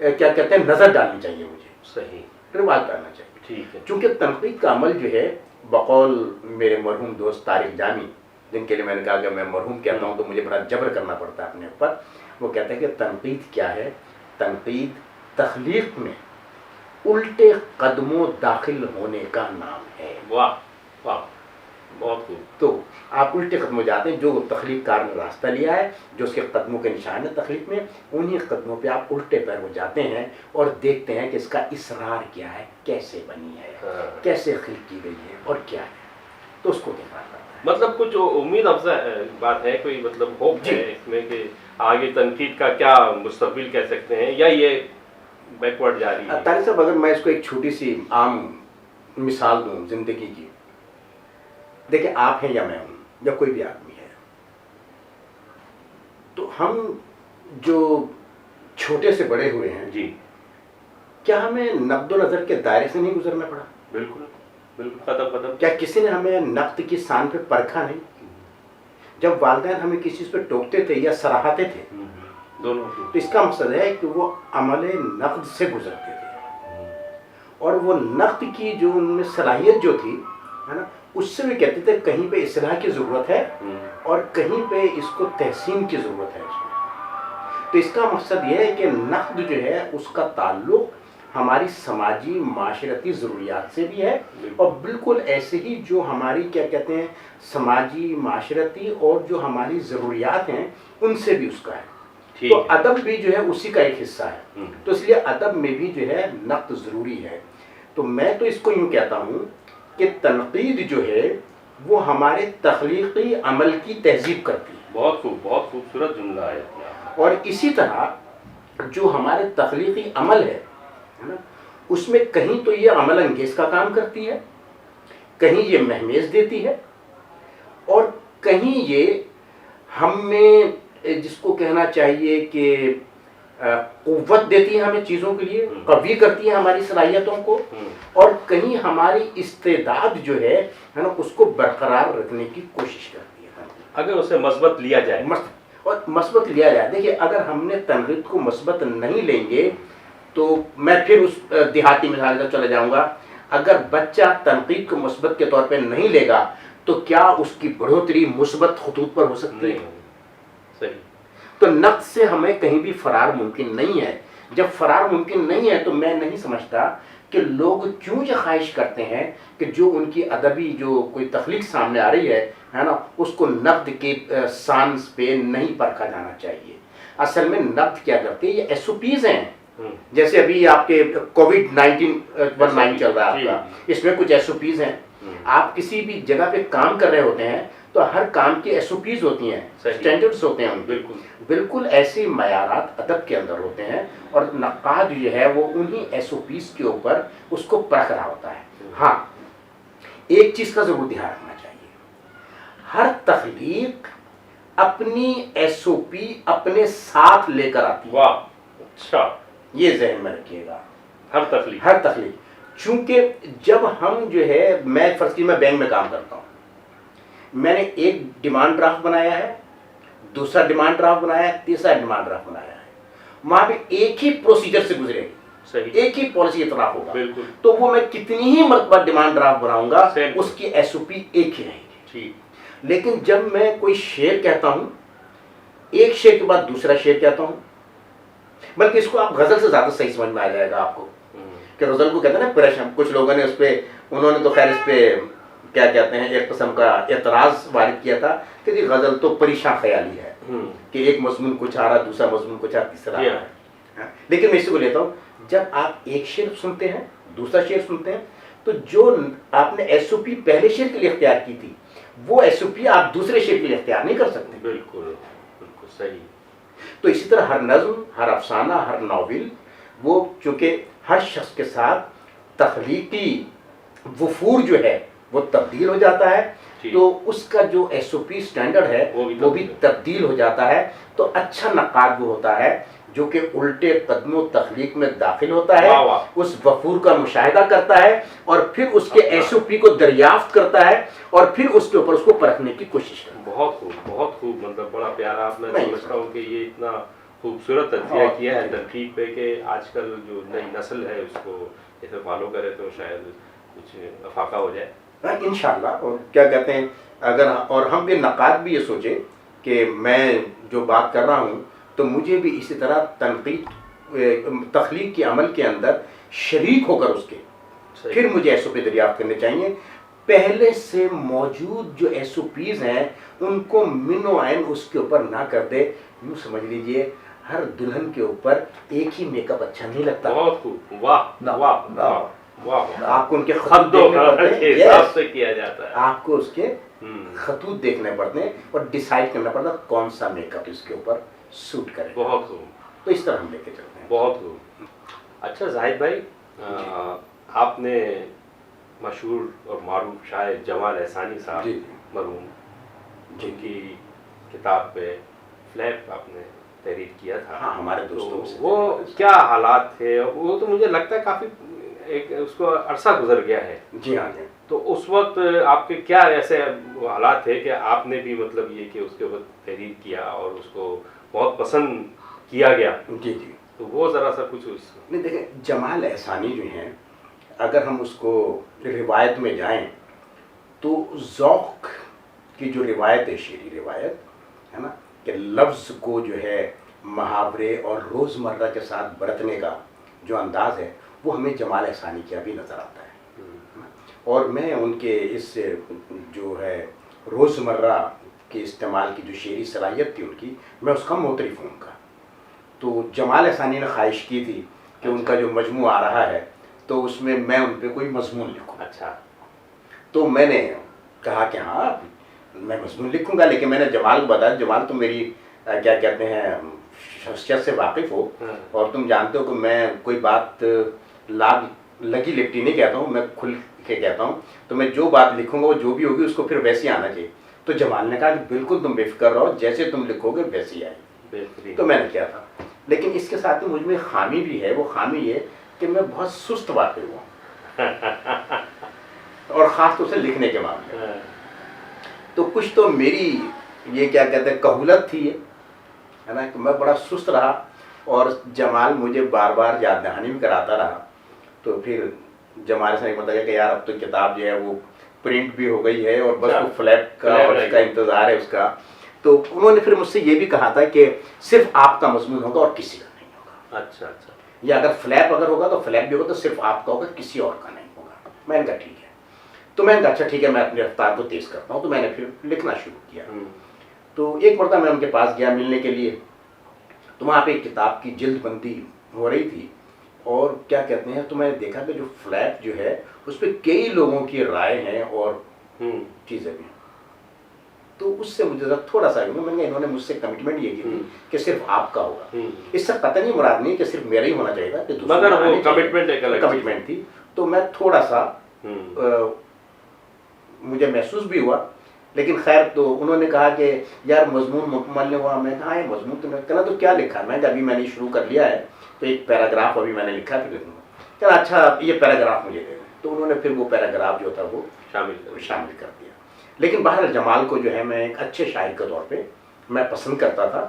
کیا کہتے ہیں نظر ڈالنی چاہیے مجھے صحیح رواج ڈالنا چاہیے چونکہ تنقید کا عمل جو ہے بقول میرے مرحوم دوست طارق جامی جن کے لیے میں نے کہا کہ میں مرحوم کہتا ہوں تو مجھے بڑا جبر کرنا پڑتا ہے اپنے اوپر وہ کہتے ہیں کہ تنقید کیا ہے تنقید تخلیق میں الٹے قدموں داخل ہونے کا نام ہے واہ واہ بہت خوب تو آپ الٹے قدموں جاتے ہیں جو تخلیق کار نے راستہ لیا ہے جو اس کے قدموں کے نشان ہے تخلیق میں انہی قدموں پہ آپ الٹے پیر ہو جاتے ہیں اور دیکھتے ہیں کہ اس کا اسرار کیا ہے کیسے بنی ہے کیسے خلق کی گئی ہے اور کیا ہے تو اس کو دیکھنا پڑتا ہے مطلب کچھ امید افزا بات ہے کوئی مطلب ہوپ ہے اس میں کہ آگے تنقید کا کیا مستقبل کہہ سکتے ہیں یا یہ بیکورڈ جاری ہے طارق صاحب اگر میں اس کو ایک چھوٹی سی عام مثال دوں زندگی کی دیکھیں آپ ہیں یا میں ہوں یا کوئی بھی آدمی ہے تو ہم جو چھوٹے سے بڑے ہوئے ہیں جی کیا ہمیں نقد و نظر کے دائرے سے نہیں گزرنا پڑا بالکل بالکل قدم کیا کسی نے ہمیں نقد کی شان پہ پرکھا نہیں جب والدین ہمیں کسی چیز پہ ٹوکتے تھے یا سراہتے تھے دونوں تو اس کا مقصد ہے کہ وہ عمل نقد سے گزرتے تھے اور وہ نقد کی جو ان میں صلاحیت جو تھی ہے نا اس سے بھی کہتے تھے کہیں پہ اصلاح کی ضرورت ہے اور کہیں پہ اس کو تحسین کی ضرورت ہے اس کو تو اس کا مقصد یہ ہے کہ نقد جو ہے اس کا تعلق ہماری سماجی معاشرتی ضروریات سے بھی ہے اور بالکل ایسے ہی جو ہماری کیا کہتے ہیں سماجی معاشرتی اور جو ہماری ضروریات ہیں ان سے بھی اس کا ہے تو ادب بھی جو ہے اسی کا ایک حصہ ہے، تو اس لیے ادب میں بھی جو ہے نقد ضروری ہے. تو میں تو اس کو یوں کہتا ہوں کہ تنقید جو ہے وہ ہمارے تخلیقی عمل کی تہذیب کرتی ہے. بہت خوبصورت جملہ ہے. اور اسی طرح جو ہمارے تخلیقی عمل ہے نا، اس میں کہیں تو یہ عمل انگیز کا کام کرتی ہے، کہیں یہ مہمیز دیتی ہے، اور کہیں یہ ہم میں جس کو کہنا چاہیے کہ قوت دیتی ہے ہمیں چیزوں کے لیے، قوی کرتی ہے ہماری صلاحیتوں کو، اور کہیں ہماری استعداد جو ہے نا اس کو برقرار رکھنے کی کوشش کرتی ہے اگر اسے مثبت لیا جائے. اور مثبت لیا جائے. دیکھیے اگر ہم نے تنقید کو مثبت نہیں لیں گے تو میں پھر اس دیہاتی مثال کا چلا جاؤں گا. اگر بچہ تنقید کو مثبت کے طور پہ نہیں لے گا تو کیا اس کی بڑھوتری مثبت خطوط پر ہو سکتی ہے؟ صحیح. تو نقد سے ہمیں کہیں بھی فرار ممکن نہیں ہے. جب فرار ممکن نہیں ہے تو میں نہیں سمجھتا کہ لوگ کیوں یہ خواہش کرتے ہیں کہ جو ان کی ادبی جو کوئی تخلیق سامنے آ رہی ہے نا اس کو نقد کے سانس پہ نہیں پرکھا جانا چاہیے. اصل میں نقد کیا کرتے ہیں، یہ ایس او پیز ہیں. جیسے ابھی آپ کے کووڈ-19 چل رہا ہے آپ کا، اس میں کچھ ایس او پیز ہیں. آپ کسی بھی جگہ پہ کام کر رہے ہوتے ہیں تو ہر کام کی ایس او پیز ہوتی ہیں، اسٹینڈرڈز ہوتے ہیں. بالکل ایسے معیارات ادب کے اندر ہوتے ہیں، اور نقاد جو ہے وہ انہی ایس او پیز کے اوپر اس کو پرکھ رہا ہوتا ہے. ہاں ایک چیز کا ضرور دھیان رکھنا چاہیے، ہر تخلیق اپنی ایس او پی اپنے ساتھ لے کر آتی ہے. واہ، اچھا، یہ ذہن میں رکھیے گا. ہر تخلیق چونکہ جب ہم جو ہے، میں فرض کی میں بینک میں کام کرتا ہوں، میں نے ایک ڈیمانڈ ڈرافٹ بنایا ہے، دوسرا ڈیمانڈ ڈرافٹ بنایا ہے، تیسرا ڈیمانڈ ڈرافٹ بنایا ہے. وہاں پہ ایک ہی پروسیجر سے گزرے گی، ایک ہی پالیسی اطلاق ہوگا. تو وہ میں کتنی ہی مرتبہ ڈیمانڈ ڈرافٹ بناؤں گا اس کی ایس او پی ایک ہی رہے گی. لیکن جب میں کوئی شعر کہتا ہوں، ایک شعر کے بعد دوسرا شعر کہتا ہوں، بلکہ اس کو آپ غزل سے زیادہ صحیح سمجھ میں آ جائے گا آپ کو کہ غزل کو کہتے ہیں نا پریشان. کچھ لوگوں نے اس پہ، انہوں نے تو خیر اس پہ کیا کہتے ہیں ایک قسم کا اعتراض وارد کیا تھا کہ جی غزل تو پریشان خیالی ہے کہ ایک مضمون کچھ آ رہا، دوسرا مضمون کچھ آ رہا، تیسرا آ رہا ہے. لیکن میں اس کو لیتا ہوں، جب آپ ایک شعر سنتے ہیں دوسرا شعر سنتے ہیں تو جو آپ نے ایس او پی پہلے شعر کے لیے اختیار کی تھی وہ ایس او پی آپ دوسرے شعر کے لیے اختیار نہیں کر سکتے. بالکل صحیح. تو اسی طرح ہر نظم، ہر افسانہ، ہر ناول، وہ چونکہ ہر شخص کے ساتھ تخلیقی وفور جو ہے وہ تبدیل ہو جاتا ہے، تو اس کا جو ایس او پی اسٹینڈرڈ ہے وہ بھی تبدیل ہو جاتا ہے. تو اچھا نقاد وہ ہوتا ہے جو کہ الٹے قدم و تخلیق میں داخل ہوتا ہے، اس وفور کا مشاہدہ کرتا ہے اور پھر اس کے ایس او پی کو دریافت کرتا ہے اور پھر اس کے اوپر اس کو پرکھنے کی کوشش کرتا ہے. بہت خوب، مطلب بڑا پیارا. آپ، میں سمجھتا ہوں کہ یہ اتنا خوبصورت تجزیہ کیا ہے تنقید پہ کہ آج کل جو نئی نسل ہے اس کو اسے فالو کرے تو شاید کچھ افاقہ ہو جائے انشاءاللہ. اور کیا کہتے ہیں، اگر اور ہم بھی نقاد بھی یہ سوچیں کہ میں جو بات کر رہا ہوں تو مجھے بھی اسی طرح تنقید تخلیق کے عمل کے اندر شریک ہو کر اس کے پھر مجھے ایس او پی دریافت کرنے چاہیے. پہلے سے موجود جو ایس او پیز ہیں ان کو من و عین اس کے اوپر نہ کر دے. یوں سمجھ لیجئے ہر دلہن کے اوپر ایک ہی میک اپ اچھا نہیں لگتا. بہت خوب. واہ واہ واہ. آپ کو ان کے خط دیکھنے پڑتے ہیں، آپ کو اس کے خطوط دیکھنے پڑتے ہیں اور ڈیسائیڈ کرنا پڑتا ہے کون سا میک اپ اس کے اوپر سوٹ کرے. بہت خوب. تو اس طرح ہم لے کے چلتے ہیں. بہت خوب. اچھا زاہد بھائی، آپ نے مشہور اور معروف شاعر جمال احسانی صاحب مرحوم، جن کی کتاب پہ فلیپ آپ نے تحریر کیا تھا، ہاں ہمارے دوستوں سے، وہ کیا حالات تھے؟ وہ تو مجھے لگتا ہے کافی ایک اس کو عرصہ گزر گیا ہے. جی ہاں جی. تو اس وقت آپ کے کیا ایسے حالات تھے کہ آپ نے بھی مطلب یہ کہ اس کے اوپر تحریر کیا اور اس کو بہت پسند کیا گیا؟ جی جی. تو وہ ذرا سا کچھ نہیں، دیکھیں جمال احسانی جو ہیں، اگر ہم اس کو روایت میں جائیں تو ذوق کی جو روایت ہے، شعری روایت ہے نا، کہ لفظ کو جو ہے محاورے اور روزمرہ کے ساتھ برتنے کا جو انداز ہے وہ ہمیں جمال احسانی کیا بھی نظر آتا ہے. اور میں ان کے اس جو ہے روزمرہ کے استعمال کی جو شعری صلاحیت تھی ان کی، میں اس کا معترف ہوں ان کا. تو جمال احسانی نے خواہش کی تھی کہ ان کا جو مجموع آ رہا ہے تو اس میں میں ان پہ کوئی مضمون لکھوں. اچھا. تو میں نے کہا کہ ہاں میں مضمون لکھوں گا، لیکن میں نے جمال کو بتایا جمال تم میری کیا کہتے ہیں شخصیت سے واقف ہو اور تم جانتے ہو کہ میں کوئی بات لگی لپٹی نہیں کہتا ہوں، میں کھل کے کہتا ہوں، تو میں جو بات لکھوں گا وہ جو بھی ہوگی اس کو پھر ویسے آنا چاہیے. تو جمال نے کہا کہ بالکل تم بے فکر رہو، جیسے تم لکھو گے ویسے آئے. تو میں نے کیا تھا، لیکن اس کے ساتھ مجھ میں خامی بھی ہے. وہ خامی یہ کہ میں بہت سست واقع ہوا اور خاص طور سے لکھنے کے معاملے میں. تو کچھ تو میری یہ کیا کہتے ہیں کہولت تھی ہے نا، کہ میں بڑا سست رہا اور جمال مجھے بار بار یاد دہانی بھی کراتا رہا. تو پھر جمال سے بتایا کہ یار اب تو کتاب جو ہے وہ پرنٹ بھی ہو گئی ہے اور بس وہ فلیپ کا اور اس کا انتظار ہے اس کا. تو انہوں نے پھر مجھ سے یہ بھی کہا تھا کہ صرف آپ کا مضمون ہوگا اور کسی کا نہیں ہوگا. اچھا اچھا. یا اگر فلیپ اگر ہوگا تو فلیپ بھی ہوگا تو صرف آپ کا ہوگا، کسی اور کا نہیں ہوگا. میں نے کہا ٹھیک ہے. تو میں نے کہا اچھا ٹھیک ہے، میں اپنی رفتار کو تیز کرتا ہوں. تو میں نے پھر لکھنا شروع کیا. تو ایک مرتبہ میں ان کے پاس گیا ملنے کے لیے، تو وہاں پہ ایک کتاب کی جلد بندی ہو رہی تھی اور کیا کہتے ہیں، تو میں نے دیکھا کہ جو فلیپ جو ہے اس پہ کئی لوگوں کی رائے ہیں اور چیزیں بھی ہیں. تو اس سے مجھے تھوڑا سا میں نے انہوں نے مجھ سے کمٹمنٹ یہ کی تھی کہ صرف آپ کا ہوگا. اس سے قطعی مراد نہیں کہ صرف میرا ہی ہونا چاہیے تھا، کہ دوسرے کمٹمنٹ تھی. تو میں تھوڑا سا مجھے محسوس بھی ہوا، لیکن خیر. تو انہوں نے کہا کہ یار مضمون مکمل نہیں ہوا. میں کہا یہ مضمون تو کہنا تو کیا لکھا ہے؟ میں کہ ابھی میں نے شروع کر لیا ہے، تو ایک پیراگراف ابھی میں نے لکھا پھر لکھوں گا. کہنا اچھا یہ پیراگراف مجھے دے دیں. تو انہوں نے پھر وہ پیراگراف جو تھا وہ شامل کر دیا. لیکن بہرحال جمال کو جو ہے میں ایک اچھے شاعر کے طور پہ میں پسند کرتا تھا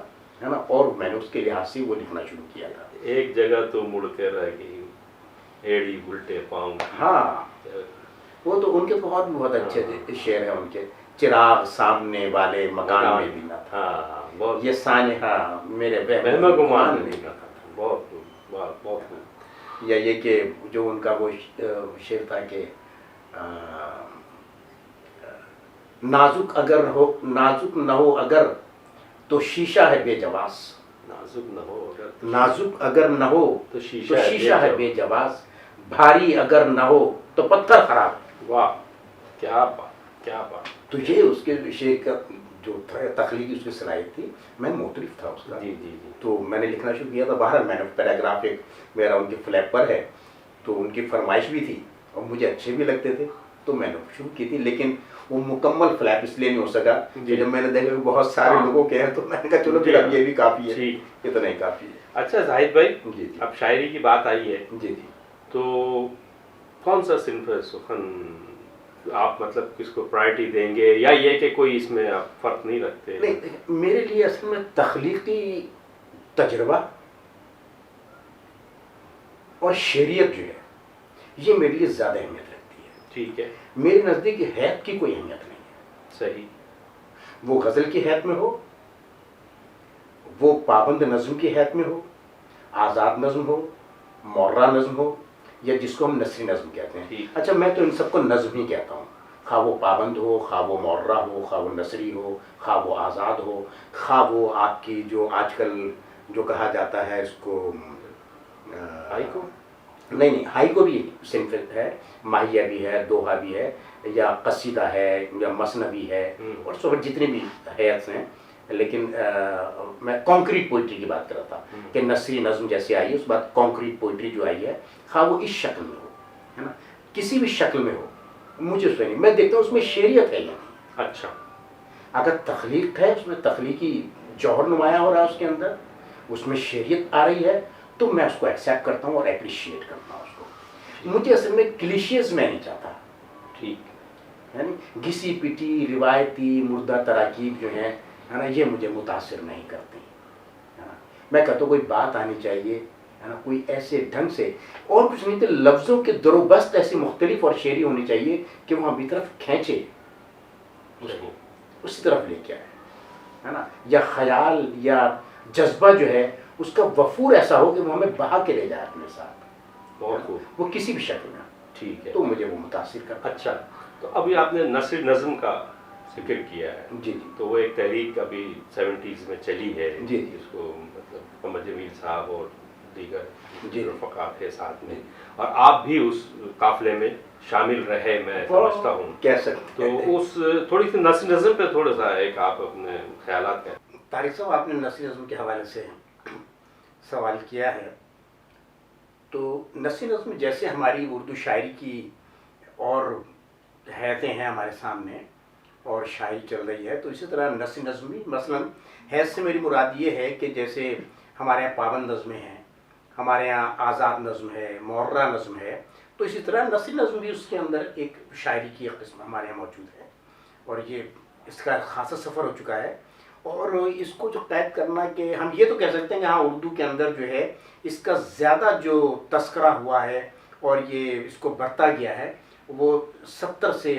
ہے نا، اور میں نے اس کے لحاظ سے وہ لکھنا شروع کیا تھا. ایک جگہ تو مڑ کے رہ گئی ایڑی الٹے پاؤں. ہاں وہ تو ان کے بہت اچھے شعر ہیں ان کے. چراغ سامنے والے مکان میں بھی نہ تھا، یہ سانحہ میرے وہم گمان میں نہ تھا. بہت. یا یہ کہ جو ان کا وہ شعر تھا کہ نازک نہ ہو اگر تو شیشہ ہے بے جواز. نازک اگر نہ ہو تو شیشہ ہے بے جواز. بھاری اگر نہ ہو تو پتھر خراب. واہ کیا بات کیا بات. تو یہ اس کے شعر کا جو تخلیقی اس کی صلاحیت تھی، میں موترف تھا اس کا. تو میں نے لکھنا شروع کیا تھا. باہر میں نے پیراگراف ایک میرا ان کی فلیپ پر ہے، تو ان کی فرمائش بھی تھی اور مجھے اچھے بھی لگتے تھے، تو میں نے شروع کی تھی. لیکن وہ مکمل فلیپ اس لیے نہیں ہو سکا کہ جب میں نے دیکھا کہ بہت سارے لوگوں کے ہیں، تو میں نے کہا چلو پھر اب یہ بھی کافی ہے، یہ تو نہیں کافی ہے. اچھا زاہد بھائی، جی اب شاعری کی بات آئی ہے، جی تو کون سا صنف سخن آپ مطلب کس کو پرائرٹی دیں گے، یا یہ کہ کوئی اس میں آپ فرق نہیں رکھتے؟ نہیں، میرے لیے اصل میں تخلیقی تجربہ اور شعریت جو ہے یہ میرے لیے زیادہ اہمیت رکھتی ہے. ٹھیک ہے. میرے نزدیک حیت کی کوئی اہمیت نہیں ہے. صحیح. وہ غزل کی حیت میں ہو، وہ پابند نظم کی حیت میں ہو، آزاد نظم ہو، مورا نظم ہو، یا جس کو ہم نثری نظم کہتے ہیں. اچھا میں تو ان سب کو نظم ہی کہتا ہوں، خواہ وہ پابند ہو، خواہ وہ مورا ہو، خواہ وہ نثری ہو، خواہ وہ آزاد ہو، خواہ وہ آپ کی جو آج کل جو کہا جاتا ہے اس کو ہائی کو نہیں ہائی کو بھی صنف ہے، ماہیہ بھی ہے، دوہا بھی ہے، یا قصیدہ ہے، یا مثنوی ہے، اور سب جتنے بھی حیات ہیں. لیکن میں کانکریٹ پوئٹری کی بات کر رہا تھا کہ نثری نظم جیسے آئی ہے، اس بات کانکریٹ پوئٹری جو آئی ہے، خواہ وہ اس شکل میں ہو ہے نا، کسی بھی شکل میں ہو، مجھے اس میں نہیں، میں دیکھتا ہوں اس میں شعریت ہے. یعنی اچھا اگر تخلیق ہے، اس میں تخلیقی جوہر نمایاں ہو رہا ہے، اس کے اندر اس میں شعریت آ رہی ہے، تو میں اس کو ایکسیپٹ کرتا ہوں اور اپریشیٹ کرتا ہوں اس کو. مجھے اصل میں کلیشیز میں نہیں چاہتا. ٹھیک یعنی گھسی پٹی روایتی مردہ تراکیب جو ہیں ہے نا، یہ مجھے متاثر نہیں کرتی ہے نا. میں کہتا ہوں کوئی بات آنی چاہیے ہے نا، کوئی ایسے ڈھنگ سے، اور کچھ نہیں تو لفظوں کے در و بست ایسی مختلف اور شعری ہونی چاہیے کہ وہ ہماری طرف کھینچے، اس کو اسی طرف لے کے آئے ہے نا. یا خیال یا جذبہ جو ہے اس کا وفور ایسا ہو کہ وہ ہمیں بہا کے لے جائے اپنے ساتھ، وہ کسی بھی شکل میں. ٹھیک ہے. تو مجھے وہ متاثر کرتا. اچھا، تو ابھی آپ نے نثری نظم کا ذکر کیا ہے جی جی تو وہ ایک تحریک ابھی 70s میں چلی ہے جی۔ جس کو مطلب محمد جمیل صاحب اور دیگر جی۔ رفقا تھے ساتھ میں، اور آپ بھی اس قافلے میں شامل رہے میں سمجھتا ہوں، کہہ سکتے تو اس تھوڑی سی نثر نظم پہ تھوڑا سا ایک آپ اپنے خیالات کہیں۔ طارق صاحب آپ نے نثر نظم کے حوالے سے سوال کیا ہے، تو نثر نظم جیسے ہماری اردو شاعری کی اور حیتیں ہیں ہمارے سامنے اور شاعری چل رہی ہے، تو اسی طرح نثر نظم بھی مثلا حیث سے میری مراد یہ ہے کہ جیسے ہمارے یہاں پابند نظمیں ہیں، ہمارے یہاں آزاد نظم ہے، معرہ نظم ہے، تو اسی طرح نثر نظم بھی اس کے اندر ایک شاعری کی ایک قسم ہمارے یہاں موجود ہے، اور یہ اس کا خاصا سفر ہو چکا ہے، اور اس کو جو قید کرنا کہ ہم یہ تو کہہ سکتے ہیں کہ ہاں اردو کے اندر جو ہے اس کا زیادہ جو تذکرہ ہوا ہے اور یہ اس کو بڑھتا گیا ہے وہ 70 سے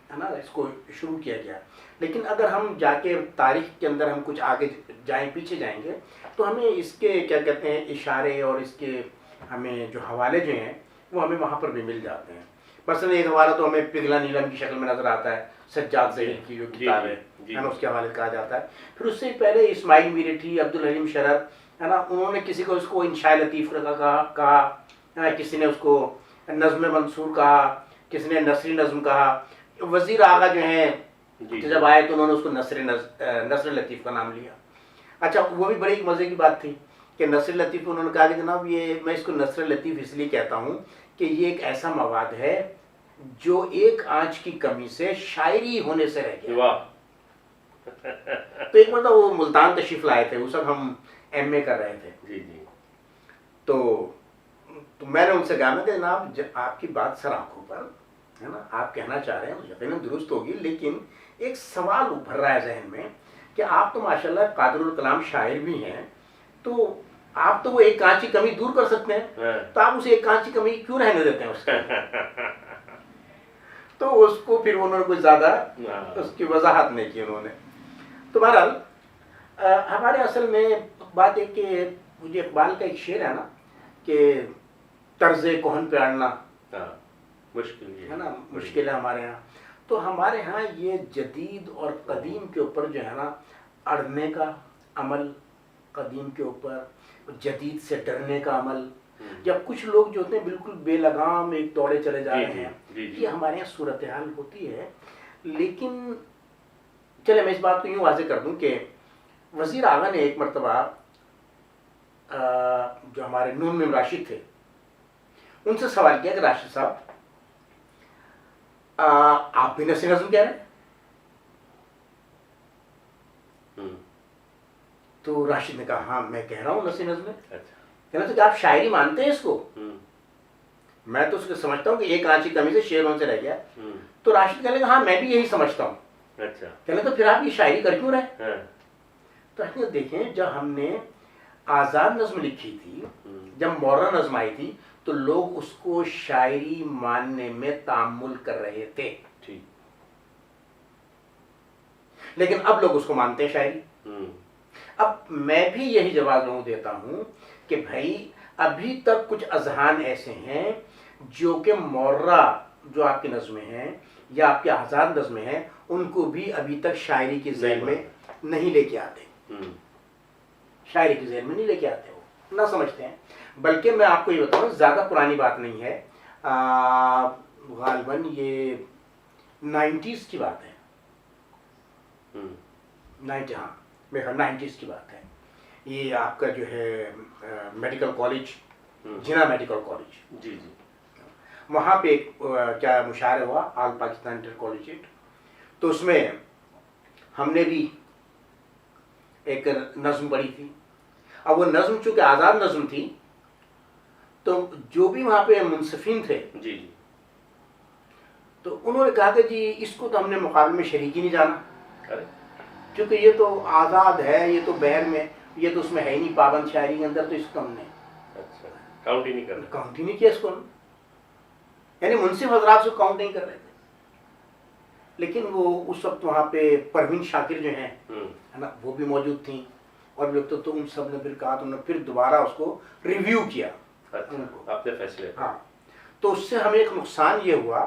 ہے نا اس کو شروع کیا گیا، لیکن اگر ہم جا کے تاریخ کے اندر ہم کچھ آگے جائیں پیچھے جائیں گے تو ہمیں اس کے کیا کہتے ہیں اشارے اور اس کے ہمیں جو حوالے جو ہیں وہ ہمیں وہاں پر بھی مل جاتے ہیں۔ مثلا ایک حوالہ تو ہمیں پگھلا نیلم کی شکل میں نظر آتا ہے، سجاد ظہیر کی جو کتاب ہے نا اس کے حوالے سے کہا جاتا ہے۔ پھر اس سے پہلے اسماعیل میرٹھی، عبدالحلیم شرر ہے نا، انہوں نے کسی کو اس کو انشاء لطیف کہا، کسی نے اس کو نظم منصور کہا، کسی نے نثری نظم کہا۔ وزیر آغا جو ہیں جب آئے تو انہوں نے اس کو نثر لطیف کا نام لیا۔ اچھا وہ بھی بڑی مزے کی بات تھی کہ نثر لطیف انہوں نے کہا کہ جناب یہ میں اس کو نثر لطیف اس لیے کہتا ہوں کہ یہ ایک ایسا مواد ہے جو ایک آنچ کی کمی سے شاعری ہونے سے رہ گیا۔ تو ایک مرتبہ وہ ملتان تشریف لائے تھے، اس وقت ہم ایم اے کر رہے تھے، جی جی، تو میں نے ان سے کہا کہ جناب آپ کی بات سر آنکھوں پر ہے نا، آپ کہنا چاہ رہے ہیں یقیناً درست ہوگی، لیکن ایک سوال ابھر رہا ہے ذہن میں کہ آپ تو ماشاءاللہ قادر الکلام شاعر بھی ہیں، تو آپ تو وہ ایک کانچ کی کمی دور کر سکتے ہیں، تو آپ اسے ایک کانچ کی کمی کیوں رہنے دیتے ہیں اس کا؟ تو اس کو پھر انہوں نے کوئی زیادہ اس کی وضاحت نہیں کی انہوں نے۔ تو بہرحال ہمارے اصل میں بات ہے کہ مجھے اقبال کا ایک شعر ہے نا کہ طرز کہن پہ اڑنا مشکل ہے نا، مشکل ہے ہمارے ہاں، تو ہمارے ہاں یہ جدید اور قدیم کے اوپر جو ہے نا اڑنے کا عمل، قدیم کے اوپر جدید سے ڈرنے کا عمل، یا کچھ لوگ جو ہوتے ہیں بالکل بے لگام ایک دوڑے چلے جا رہے ہیں، یہ ہمارے یہاں صورتحال ہوتی ہے۔ لیکن چلے میں اس بات کو یوں واضح کر دوں کہ وزیر اعلیٰ نے ایک مرتبہ جو ہمارے نون میم راشد تھے ان سے سوال کیا کہ راشد صاحب آپ بھی نثر نظم کہہ رہے ہیں؟ تو راشد نے کہا ہاں میں کہہ رہا ہوں نثر نظم ہے۔ کہنا تو کہ آپ شاعری مانتے ہیں اس کو؟ میں تو اس کو سمجھتا ہوں کہ ایک آنچ کی کمی سے شعر ان سے رہ گیا۔ تو راشد کہنے لگا ہاں میں بھی یہی سمجھتا ہوں۔ کہنے تو پھر آپ یہ شاعری کر کیوں رہے؟ تو دیکھیں جب ہم نے آزاد نظم لکھی تھی، جب معرہ نظم آئی تھی تو لوگ اس کو شاعری ماننے میں تعامل کر رہے تھے، لیکن اب لوگ اس کو مانتے ہیں شاعری۔ اب میں بھی یہی جواب لوگوں دیتا ہوں کہ بھائی ابھی تک کچھ اذہان ایسے ہیں جو کہ معرہ جو آپ کی نظمیں ہیں یا آپ کے آزاد نظمیں ہیں ان کو بھی ابھی تک شاعری کی ذیل میں نہیں لے کے آتے، شاعری کی ذیل میں نہیں لے کے آتے، وہ نہ سمجھتے ہیں۔ بلکہ میں آپ کو یہ بتاؤں زیادہ پرانی بات نہیں ہے، غالباً یہ 90s کی بات ہے، 90 ہاں میرا 90s کی بات ہے۔ یہ آپ کا جو ہے میڈیکل کالج، جناح میڈیکل کالج، جی جی، وہاں پہ ایک کیا مشاعرہ ہوا آل پاکستان انٹر کالجیٹ، تو اس میں ہم نے بھی ایک نظم پڑھی تھی۔ اب وہ نظم چونکہ آزاد نظم تھی تو جو بھی وہاں پہ منصفین تھے جی تو انہوں نے کہا کہ جی اس کو تو ہم نے مقابلے میں شریک ہی نہیں جانا، کیونکہ یہ تو آزاد ہے، یہ تو بہر میں، یہ تو اس میں ہے ہی نہیں پابند شاعری کے اندر، تو اس کو ہم نے کاؤنٹ ہی نہیں کرنا، کاؤنٹ ہی نہیں کیا اس کو، یعنی منصف حضرات سے کاؤنٹ نہیں کر رہے تھے۔ لیکن وہ اس وقت وہاں پہ پروین شاکر جو ہیں ہے نا وہ بھی موجود تھیں، اور بھی تو ان سب نے پھر کہا، تو انہوں نے پھر دوبارہ اس کو ریویو کیا اپنے فیصلے۔ ہاں، تو اس سے ہمیں ایک نقصان یہ ہوا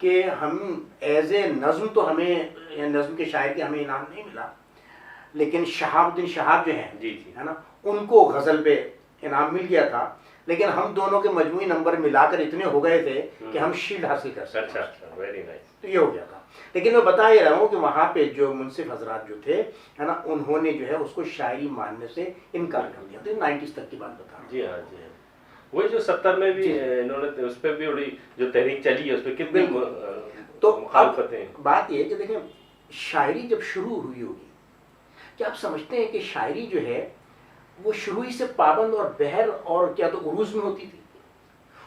کہ ہم ایز اے نظم تو ہمیں نظم کے شاعر کے ہمیں انعام نہیں ملا، لیکن شہاب الدین شہاب جو ہیں جی جی ہے نا، ان کو غزل پہ انعام مل گیا تھا، لیکن ہم دونوں کے مجموعی نمبر ملا کر اتنے ہو گئے تھے کہ ہم شیلڈ حاصل کر سکتے اچھا اچھا ویری نائس. تو یہ ہو گیا تھا. لیکن میں بتا یہ رہا ہوں کہ وہاں پہ جو منصف حضرات جو تھے ہے نا، انہوں نے جو ہے اس کو شاعری ماننے سے انکار کر دیا تھا. 90s تک کی بات بتا رہا ہوں. جی ہاں جی ہاں. وہی جو 70 میں بھی انہوں نے اس پہ بھی بڑی جو تحریک چلی ہے اس پہ کتنی تو اب مخالفتیں. بات یہ ہے کہ دیکھیں شاعری جب شروع ہوئی ہوگی، کیا آپ سمجھتے ہیں کہ شاعری جو ہے وہ شروع ہی سے پابند اور بحر اور کیا تو عروج میں ہوتی تھی؟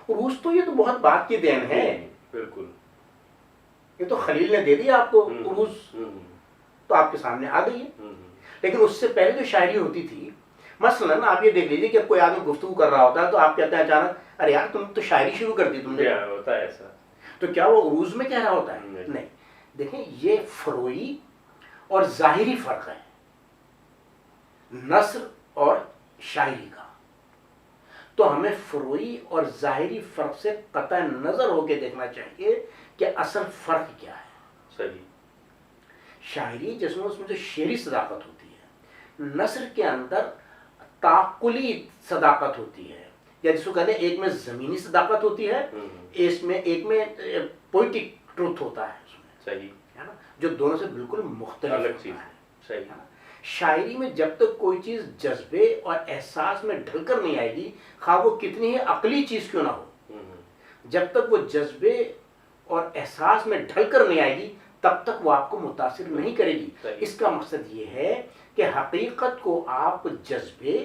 عروج تو یہ تو بہت بات کی دین ہے. بالکل. یہ تو خلیل نے دے دیا آپ کو عروج، تو آپ کے سامنے آ گئی ہے. لیکن اس سے پہلے جو شاعری ہوتی تھی، مثلا آپ یہ دیکھ لیجیے کہ کوئی آدمی گفتگو کر رہا ہوتا ہے تو آپ کہتے ہیں اچانک ارے یار تم تو شاعری شروع کر دی تم نے، ہوتا ہے ایسا. تو کیا وہ عروج میں کہہ رہا ہوتا ہے؟ نہیں. دیکھیں یہ فروعی اور ظاہری فرق ہے نثر اور شاعری کا. تو ہمیں فروعی اور ظاہری فرق سے قطع نظر ہو کے دیکھنا چاہیے کہ اصل فرق کیا ہے. صحیح. شاعری جس میں اس میں جو شعری صداقت ہوتی ہے، نثر کے اندر تعقلی صداقت ہوتی ہے، یا جس کو کہتے ہیں ایک میں زمینی صداقت ہوتی ہے، ایک میں پوئٹک ٹروتھ ہوتا ہے اس میں. صحیح ہے نا، جو دونوں سے بالکل مختلف الگ چیز ہوتا ہے. صحیح. شاعری میں جب تک کوئی چیز جذبے اور احساس میں ڈھل کر نہیں آئے گی، خواہ وہ کتنی ہی عقلی چیز کیوں نہ ہو، جب تک وہ جذبے اور احساس میں ڈھل کر نہیں آئے گی تب تک وہ آپ کو متاثر نہیں کرے گی. اس کا مقصد یہ ہے کہ حقیقت کو آپ جذبے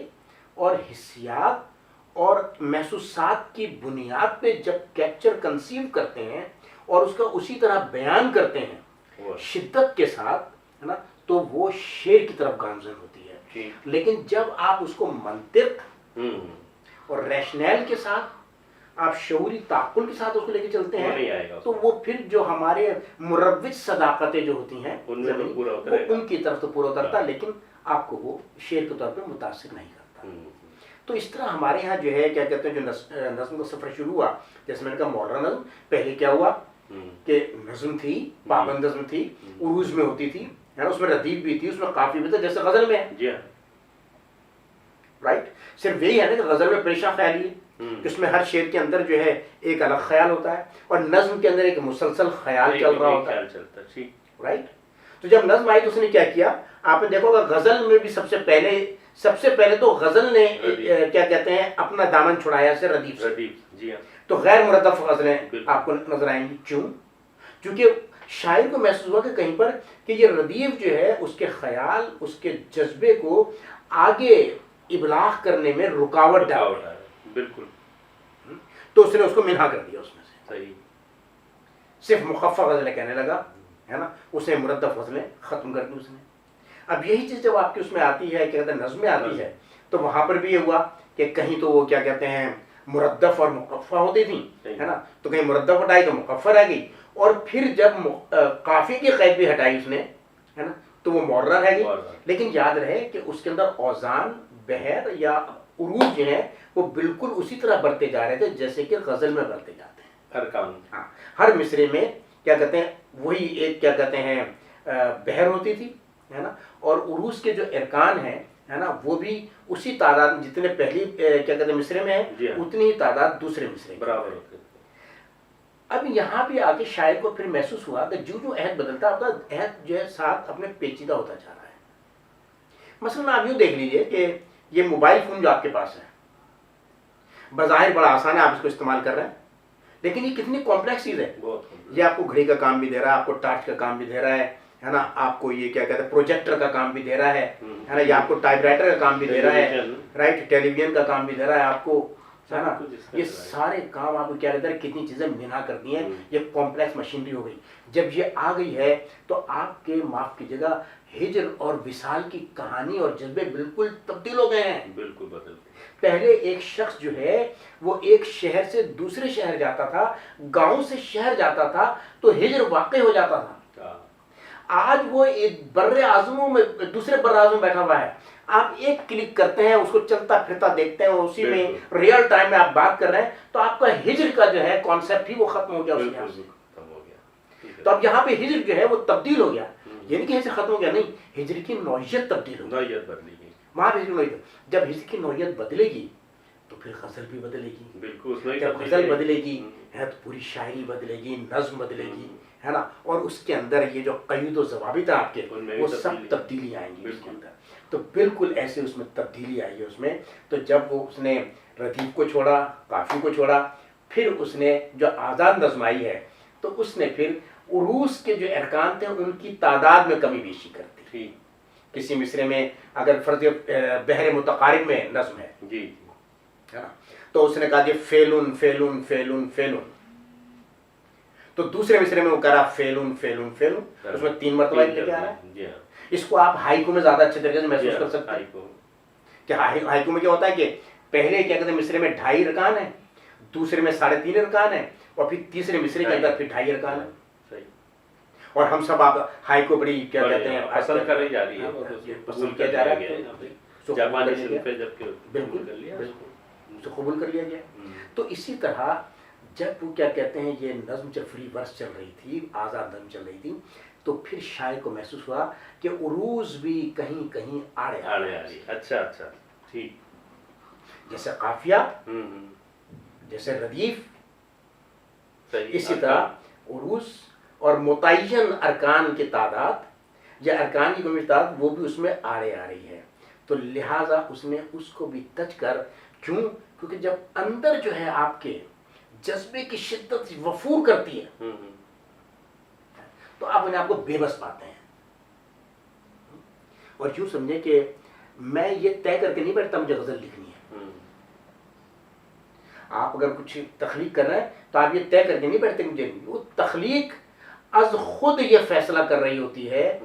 اور حسیات اور محسوسات کی بنیاد پہ جب کیپچر کنسیو کرتے ہیں اور اس کا اسی طرح بیان کرتے ہیں شدت کے ساتھ، ہے نا، تو وہ شعر کی طرف گامزن ہوتی ہے. لیکن جب آپ اس کو منطق اور ریشنل کے ساتھ، آپ شعوری تعقل کے ساتھ اس کو لے کے چلتے ہیں، تو وہ پھر جو ہمارے مروج صداقتیں جو ہوتی ہیں ان کی طرف تو پورا اترتا، لیکن آپ کو وہ شعر کے طور پہ متاثر نہیں کرتا. تو اس طرح ہمارے ہاں جو ہے کیا کہتے ہیں جو نظم کا سفر شروع ہوا، جیسے میں نے کہا ماڈرن نظم. پہلے کیا ہوا کہ نظم تھی، پابند نظم تھی، عروج میں ہوتی تھی، اس میں ردیف بھی تھی، اس میں قافیہ بھی تھا، جیسے غزل میں ہے. رائٹ. صرف یہی ہے نا کہ غزل میں پریشاں خیالی ہے کہ اس میں ہر شعر کے اندر جو ہے ایک الگ خیال ہوتا ہے، اور نظم کے اندر ایک مسلسل خیال چل رہا ہوتا ہے. رائٹ. تو جب نظم آئی تو اس نے کیا کیا، آپ نے دیکھو گا غزل میں بھی سب سے پہلے تو غزل نے کیا کہتے ہیں اپنا دامن چھڑایا سے ردیف سے. تو غیر مرتب غزلیں آپ کو نظر آئیں گی. کیوں؟ کیونکہ شاعر کو محسوس ہوا کہ کہیں پر کہ یہ ردیف جو ہے اس کے خیال، اس کے جذبے کو آگے ابلاغ کرنے میں رکاوٹ ڈال رہا ہے. بالکل. تو اس نے اس کو منہا کر دیا، اس میں سے صحیح صرف مخفف غزلیں کہنے لگا، ہے نا، اس نے مرتب غزلیں ختم کر دی اس نے. اب یہی چیز جب آپ کی اس میں آتی ہے، کیا کہتے ہیں نظم میں آتی ہے، تو وہاں پر بھی یہ ہوا کہ کہیں تو وہ کیا کہتے ہیں مردف اور مقفع ہوتی تھیں، ہے نا، تو کہیں مردف ہٹائی تو مقفع رہ گئی، اور پھر جب قافیے کی قید بھی ہٹائی اس نے، ہے نا، تو وہ معرہ رہ گئی. لیکن یاد رہے کہ اس کے اندر اوزان، بحر یا عروج جو ہیں وہ بالکل اسی طرح بڑھتے جا رہے تھے جیسے کہ غزل میں بڑھتے جاتے ہیں. ہاں، ہر مصرے میں کیا کہتے ہیں وہی ایک کیا کہتے ہیں بحر ہوتی تھی، ہے نا، اور عروج کے جو ارکان ہیں، ہے نا، وہ بھی اسی تعداد جتنے پہلی کیا کہتے ہیں مصرے میں ہے اتنی ہی تعداد دوسرے مصرے میں برابر ہوتی ہے. اب یہاں بھی آ کے شاعر کو پھر محسوس ہوا کہ جو عہد بدلتا ہے، آپ کا عہد جو ہے ساتھ اپنے پیچیدہ ہوتا جا رہا ہے. مثلا آپ یوں دیکھ لیجئے کہ یہ موبائل فون جو آپ کے پاس ہے بظاہر بڑا آسان ہے، آپ اس کو استعمال کر رہے ہیں، لیکن یہ کتنی کمپلیکس چیز ہے. یہ آپ کو گھڑی کا کام بھی دے رہا ہے، آپ کو ٹارچ کا کام بھی دے رہا ہے نا، آپ کو یہ کیا کہتے ہیں پروجیکٹر کا کام بھی دے رہا ہے نا، یہ آپ کو ٹائپ رائٹر کا کام بھی دے رہا ہے، رائٹ، ٹیلی ویژن کا کام بھی دے رہا ہے آپ کو، ہے نا. یہ سارے کام آپ کو کیا کہتے ہیں کتنی چیزیں منہا کر دی ہیں. یہ کمپلیکس مشینری ہو گئی. جب یہ آ گئی ہے تو آپ کے معاف کی جگہ ہجر اور وصال کی کہانی اور جذبے بالکل تبدیل ہو گئے ہیں. بالکل بدل گئے. پہلے ایک شخص جو ہے وہ ایک شہر سے دوسرے شہر جاتا تھا، گاؤں سے شہر جاتا تھا تو ہجر واقع ہو جاتا تھا. آج وہ ایک بر اعظموں میں دوسرے بر اعظم میں بیٹھا ہوا ہے، آپ ایک کلک کرتے ہیں اس کو چلتا پھرتا دیکھتے ہیں، اسی میں ریئل ٹائم میں آپ بات کر رہے ہیں، تو آپ کا ہجر کا جو ہے کانسیپٹ ہی وہ ختم ہو گیا. تو اب یہاں پہ ہجر جو ہے وہ تبدیل ہو گیا، یعنی کہ ہجر ختم ہو گیا نہیں، ہجر کی نوعیت تبدیل ہو گئی، نوعیت بدلی گئی، وہاں پہ ہجر کی نوعیت، جب ہجر کی نوعیت بدلے گی تو پھر غزل بھی بدلے گی، بالکل اس میں ہی جب تبدیلی غزل ہے۔ بدلے گی ہے تو پوری شاعری بدلے گی، نظم بدلے گی، ہے نا، اور اس کے اندر یہ جو قید و ضوابط ہیں آپ کے ان میں بھی وہ سب تبدیلی، تبدیلی آئیں گی اس کے بالکل۔ اندر، تو بالکل ایسے اس میں تبدیلی آئی ہے اس میں۔ تو جب وہ اس نے ردیف کو چھوڑا، قافی کو چھوڑا، پھر اس نے جو آزاد نظم آئی ہے تو اس نے پھر عروس کے جو ارکان تھے ان کی تعداد میں کمی بیشی کر دی۔ ٹھیک، کسی مصرے میں اگر فرض بحر متقارب میں نظم ہے جی نا، تو اس نے کہا جی فیلن فیلن فیلن فیلن، تو دوسرے مصرے میں وہ کرا فیلن فیلن فیلن، اس میں 3 مرتبہ لے کے آ رہا ہے۔ جی ہاں، اس کو آپ ہائیکو میں زیادہ اچھے طریقے سے محسوس کر سکتے ہیں کہ ہائیکو میں کیا ہوتا ہے کہ پہلے کیا کہتے ہیں مصرے میں 2.5 ارکان ہیں، دوسرے میں 3.5 ارکان ہیں، اور پھر تیسرے مصرے کے اندر پھر 2.5 ارکان ہیں، صحیح، اور ہم سب آپ ہائیکو بڑی کیا کہتے ہیں پسند کری جا رہی ہے، وہ تو پسند کیا جا رہا ہے، جاپانی صنف ہے جب کہ بالکل کر لیا، بالکل اسے قبول کر لیا گیا۔ تو اسی طرح جب وہ کیا کہتے ہیں یہ نظم جب فری ورس چل رہی تھی، آزاد نظم چل رہی تھی، تو پھر شاعر کو محسوس ہوا کہ عروض بھی کہیں کہیں آڑے آ رہی، اچھا اچھا، ٹھیک، جیسے قافیہ، جیسے ردیف، صحیح، اسی طرح عروض اور متعین ارکان کی تعداد یا ارکان کی کوئی تعداد وہ بھی اس میں آڑے آ رہی ہے، تو لہٰذا اس نے اس کو بھی ٹچ کر، کیوں؟ کیونکہ جب اندر جو ہے آپ کے جذبے کی شدت وفور کرتی ہے تو آپ انہیں آپ کو بے بس پاتے ہیں، اور یوں سمجھے کہ میں یہ طے کر کے نہیں بیٹھتا مجھے غزل لکھنی ہے، آپ اگر کچھ تخلیق کر رہے ہیں تو آپ یہ طے کر کے نہیں بیٹھتے مجھے، وہ تخلیق از خود یہ فیصلہ کر رہی ہوتی ہے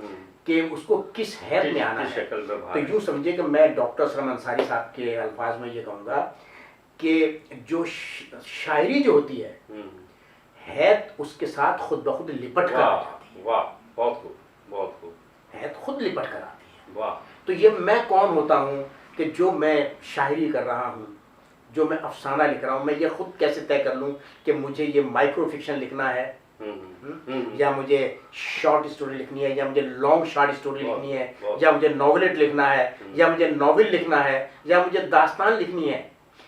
کہ اس کو کس حیث میں آنا ہے۔ تو یوں سمجھے کہ میں ڈاکٹر اسلم انصاری صاحب کے الفاظ میں یہ کہوں گا کہ جو شاعری جو ہوتی ہے حیث اس کے ساتھ خود بخود لپٹ کر آ جاتی ہے، واہ، بہت خوب، بہت خوب، حیث خود لپٹ کر آتی ہے۔ واہ، تو یہ میں کون ہوتا ہوں کہ جو میں شاعری کر رہا ہوں، جو میں افسانہ لکھ رہا ہوں، میں یہ خود کیسے طے کر لوں کہ مجھے یہ مائکرو فکشن لکھنا ہے، یا مجھے شارٹ اسٹوری لکھنی ہے، یا مجھے لانگ شارٹ اسٹوری لکھنی ہے، یا مجھے ناولٹ لکھنا ہے، یا مجھے ناول لکھنا ہے، یا مجھے داستان لکھنی ہے۔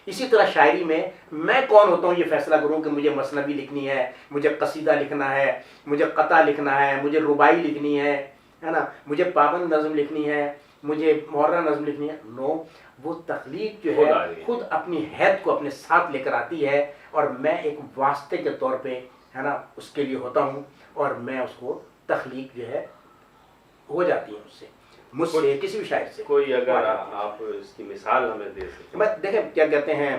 اسی طرح شاعری میں کون ہوتا ہوں یہ فیصلہ کروں کہ مجھے مثنوی لکھنی ہے، مجھے قصیدہ لکھنا ہے، مجھے قطع لکھنا ہے، مجھے رباعی لکھنی ہے نا، مجھے پابند نظم لکھنی ہے، مجھے محرر نظم لکھنی ہے۔ نو، وہ تخلیق جو ہے خود اپنی حیث کو اپنے ساتھ لے کر آتی ہے، اور میں ایک واسطے کے طور پہ ہے نا اس کے لیے ہوتا ہوں، اور میں اس کو تخلیق جو ہے ہو جاتی ہے اس سے، مجھ سے، کسی بھی شاعر سے۔ کوئی اگر آپ اس کی مثال ہمیں دے سکتے بس دیکھیں کیا کہتے ہیں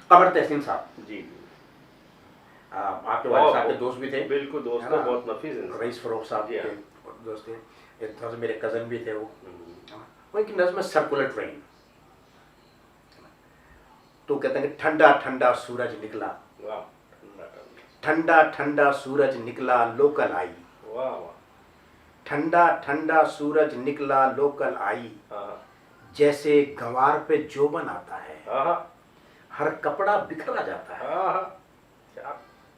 قمر تحسین صاحب، جی، آپ کے والد صاحب کے دوست بھی تھے، بالکل دوست ہے، بہت نفیس انسان، رئیس فروغ صاحب جی کے ہاں، دوست تھے، ایک طرح سے میرے کزن بھی تھے وہ ایک نظم ہے سرکولر ٹرین، تو کہتے ہیں کہ ٹھنڈا ٹھنڈا سورج نکلا، واہ، ٹھنڈا ٹھنڈا سورج نکلا لوکل آئی، واہ واہ، ٹھنڈا ٹھنڈا سورج نکلا لوکل آئی، جیسے گنوار پہ جوبن آتا ہے، ہر کپڑا بکھرا جاتا ہے، کیا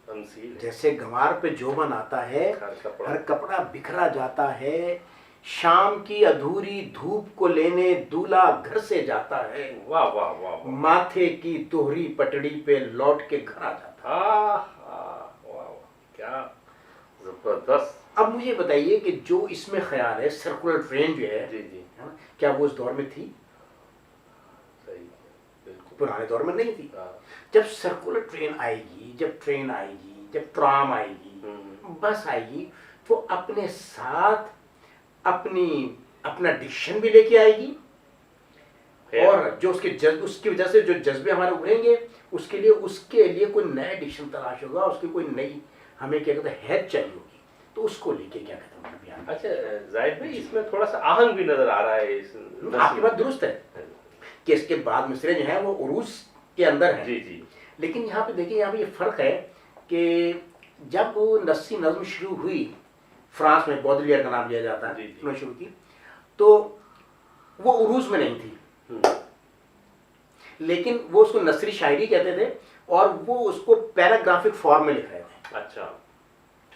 تمثیل ہے، جیسے گنوار پہ جوبن آتا ہے ہر کپڑا بکھرا جاتا ہے، شام کی ادھوری دھوپ کو لینے دولہا گھر سے جاتا ہے، واہ واہ واہ، ماتھے کی دوہری پٹڑی پہ لوٹ کے گھر آ جاتا ہے۔ واہ، کیا زبردست، اب مجھے بتائیے کہ جو اس میں خیال ہے سرکولر ٹرین جو ہے جی جی، کیا وہ اس دور میں تھی؟ صحیح، بالکل، پرانے دور میں نہیں تھی۔ جب سرکولر ٹرین آئے گی، جب ٹرین آئے گی، جب ٹرام آئے گی، بس آئے گی، تو اپنے ساتھ اپنا ڈکشن بھی لے کے آئے گی، اور جو اس کی وجہ سے جو جذبے ہمارے ابھریں گے اس کے لیے کوئی نیا ڈکشن تلاش ہوگا، اس کی کوئی نئی ہمیں کیا کہتے ہیں حیث چاہیے ہوگی، تو اس کو لے کے کیا کہتے ہیں بیان۔ اچھا زاہد بھائی، اس میں تھوڑا سا آہنگ بھی نظر آ رہا ہے، آپ کی بات درست ہے کہ اس کے بعد مصرے جو ہیں وہ عروض کے اندر ہیں، جی جی، لیکن یہاں پہ دیکھیں یہاں پہ یہ فرق ہے کہ جب نصی نظم شروع ہوئی فرانس میں، بودلیئر کا نام لیا جاتا ہے، انہوں نے شروع کی، تو وہ عروض میں نہیں تھی، لیکن وہ اس کو نثری شاعری کہتے تھے، اور وہ اس کو پیراگرافک فارم میں لکھ رہے تھے۔ اچھا،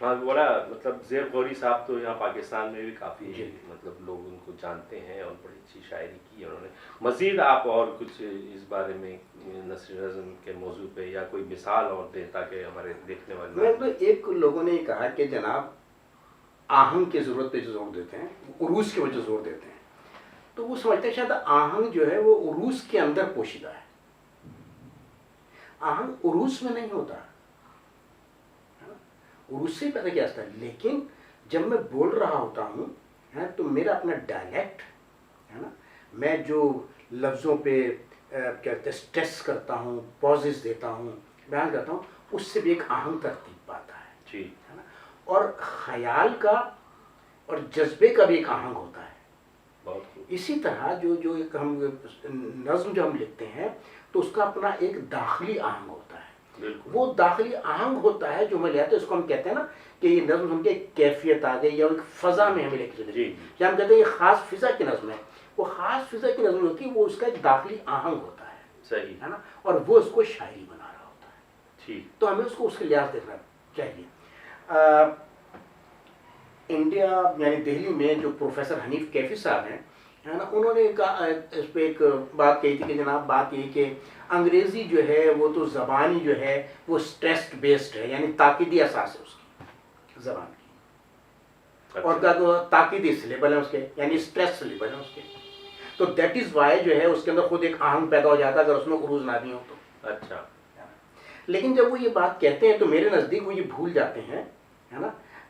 ہاں بڑا مطلب زیر غوری صاحب تو یہاں پاکستان میں بھی کافی جی مطلب لوگ ان کو جانتے ہیں اور بڑی اچھی شاعری کی ہے انہوں نے. مزید آپ اور کچھ اس بارے میں نثر نظم کے موضوع پہ یا کوئی مثال اور دیں تاکہ ہمارے دیکھنے والے میں تو ایک لوگوں نے یہ کہا کہ جناب آہنگ کی ضرورت پہ جو زور دیتے ہیں عروس کی وجہ زور دیتے ہیں تو وہ سمجھتے ہیں شاید آہنگ جو ہے وہ عروس کے اندر پوشیدہ ہے. آہنگ عروس میں نہیں ہوتا, عروس سے پیدا کیا جاتا ہے, لیکن جب میں بول رہا ہوتا ہوں تو میرا اپنا ڈائلیکٹ ہے نا, میں جو لفظوں پہ کہتے ہیں اسٹریس کرتا ہوں, پازز دیتا ہوں, بیان کرتا ہوں, اس سے بھی ایک آہنگ ترتیب پاتا ہے. جی ہے نا, اور خیال کا اور جذبے کا بھی ایک آہنگ ہوتا ہے. بہت خوب. اسی طرح جو ایک ہم نظم جو ہم لکھتے ہیں تو اس کا اپنا ایک داخلی آہنگ ہوتا ہے. بالکل وہ داخلی آہنگ ہوتا ہے جو ہمیں لے آتے ہیں, اس کو ہم کہتے ہیں نا کہ یہ نظم سن کے ایک کیفیت آ گئی یا ایک فضا میں ہمیں لے کے چلے جی گئی, یا ہم کہتے ہیں یہ خاص فضا کی نظم ہے. وہ خاص فضا کی نظم ہوتی ہے, وہ اس کا ایک داخلی آہنگ ہوتا ہے. صحیح ہے نا, اور وہ اس کو شاعری بنا رہا ہوتا ہے. ٹھیک. تو ہمیں اس کو اس کے لحاظ دیکھنا چاہیے. انڈیا یعنی دہلی میں جو پروفیسر حنیف کیفی صاحب ہیں ہے نا, انہوں نے اس پہ ایک بات کہی تھی کہ جناب بات یہ کہ انگریزی جو ہے وہ تو زبانی جو ہے وہ اسٹریسڈ بیسڈ ہے, یعنی تاکیدی اساس ہے اس کی زبان کی, اور کا تو تاکیدی سلیبل ہے اس کے, یعنی اسٹریس سلیبل ہے اس کے. تو دیٹ از وائی جو ہے اس کے اندر خود ایک آہنگ پیدا ہو جاتا ہے اگر اس میں عروج نہ بھی ہو تو. اچھا. لیکن جب وہ یہ بات کہتے ہیں تو میرے نزدیک وہ یہ بھول جاتے ہیں ہے نا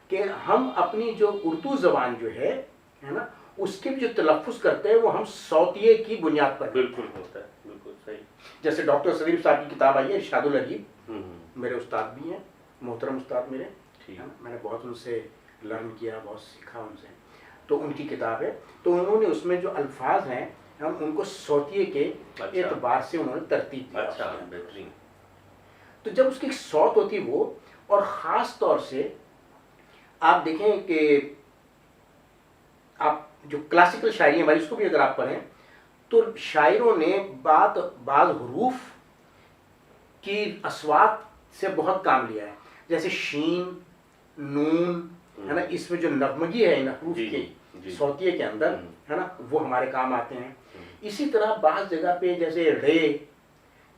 کہ ہم اپنی جو اردو زبان جو ہے نا اس کے بھی جو تلفظ کرتے ہیں وہ ہم صوتیے کی بنیاد پر. بالکل ہوتا ہے, بالکل صحیح. جیسے ڈاکٹر سلیم صاحب کی کتاب آئی ہے ارشاد الادیب, ہوں. میرے استاد بھی ہیں, محترم استاد میرے, ٹھیک. میں نے بہت ان سے لرن کیا, بہت سیکھا ان سے. تو ان کی کتاب ہے, تو انہوں نے اس میں جو الفاظ ہیں ہم ان کو صوتیے کے اعتبار سے انہوں نے ترتیب دیا. اچھا, بہترین. تو جب اس کی ایک صوت ہوتی وہ, اور خاص طور سے آپ دیکھیں کہ آپ جو کلاسیکل شاعری ہماری اس کو بھی اگر آپ پڑھیں تو شاعروں نے بعض حروف کی اصوات سے بہت کام لیا ہے, جیسے شین, نون ہے نا, اس میں جو نغمگی ہے ان حروف کی صوتیے کے اندر ہے نا, وہ ہمارے کام آتے ہیں. اسی طرح بعض جگہ پہ جیسے رے,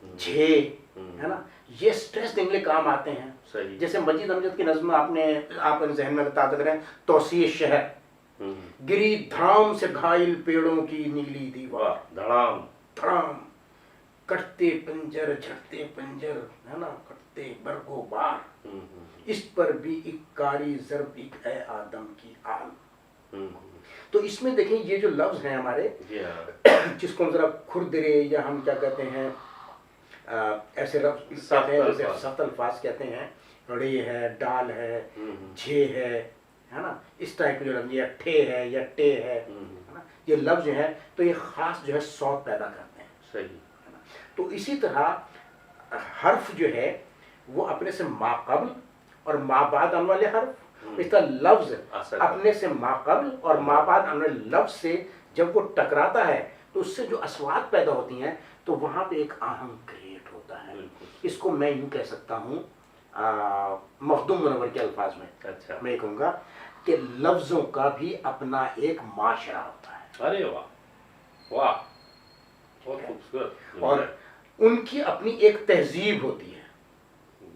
جھے ہے نا, یہ اسٹریس دیں گے کام آتے ہیں. جیسے مجید امجد کی نظم آپ ذہن میں تازہ کریں, توسیع شہر, گری دھڑام سے گھائل پیڑوں کی نیلی دیوار, دھڑام دھڑام, کٹتے پنجر جھٹتے پنجر ہے نا, کٹتے برگو بار, اس پر بھی ایک کاری ضرب ایک اے آدم کی آل. تو اس میں دیکھیں یہ جو لفظ ہیں ہمارے جس کو ہم ذرا کھردرے یا ہم کیا کہتے ہیں ایسے لفظ کہتے ہیں جیسے سخت الفاظ کہتے ہیں, رے ہے, ڈال ہے, جھے ہے نا, اس طرح کے جو لفظ, یا ٹھے ہے یا ٹے ہے نا, یہ لفظ جو ہے تو یہ خاص جو ہے صوت پیدا کرتے ہیں. صحیح. تو اسی طرح حرف جو ہے وہ اپنے سے ما قبل اور ما بعد آنے والے حرف, اس طرح لفظ اپنے سے ما قبل اور ما بعد آنے والے لفظ سے جب وہ ٹکراتا ہے تو اس سے جو اصوات پیدا ہوتی ہیں تو وہاں پہ ایک آہنگ کریٹ ہوتا ہے. اس کو میں یوں کہہ سکتا ہوں مخدوم منور کے الفاظ میں, میں یہ کہوں گا کہ لفظوں کا بھی اپنا ایک معاشرہ ہوتا ہے. ارے واہ واہ, بہت خوبصورت. اور ان کی اپنی ایک تہذیب ہوتی ہے.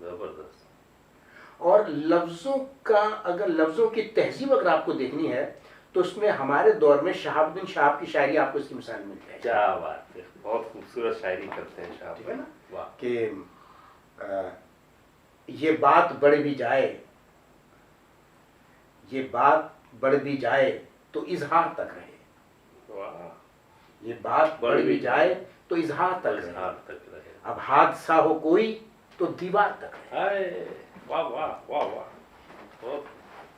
زبردست. اور لفظوں کا اگر لفظوں کی تہذیب اگر آپ کو دیکھنی ہے تو اس میں ہمارے دور میں شہاب الدین شہاب کی شاعری آپ کو اس کی مثال مل جائے گی. کیا بات ہے, بہت خوبصورت شاعری کرتے ہیں شہاب. ٹھیک ہے نا کہ یہ بات بڑھ بھی جائے, یہ بات بڑھ بھی جائے تو اظہار تک رہے. واہ. یہ بات بڑھ بھی جائے تو اظہار تک رہے. اب حادثہ ہو کوئی تو دیوار تک رہے. واہ واہ واہ واہ.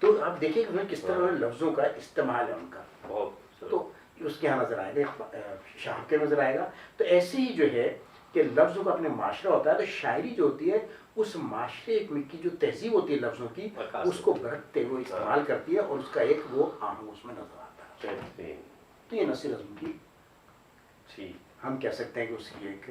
تو آپ دیکھیں کہ کس طرح لفظوں کا استعمال ہے ان کا. تو اس کے یہاں نظر آئے گا, شاہ کے نظر آئے گا. تو ایسے ہی جو ہے کہ لفظوں کا اپنے معاشرہ ہوتا ہے, تو شاعری جو ہوتی ہے اس معاشرے کی جو تہذیب ہوتی ہے لفظوں کی اس کو برتتے ہوئے استعمال کرتی ہے, اور اس کا ایک وہ آہنگ اس میں نظر آتا ہے. تو یہ نثر نظم کی ہم کہہ سکتے ہیں کہ اس کی ایک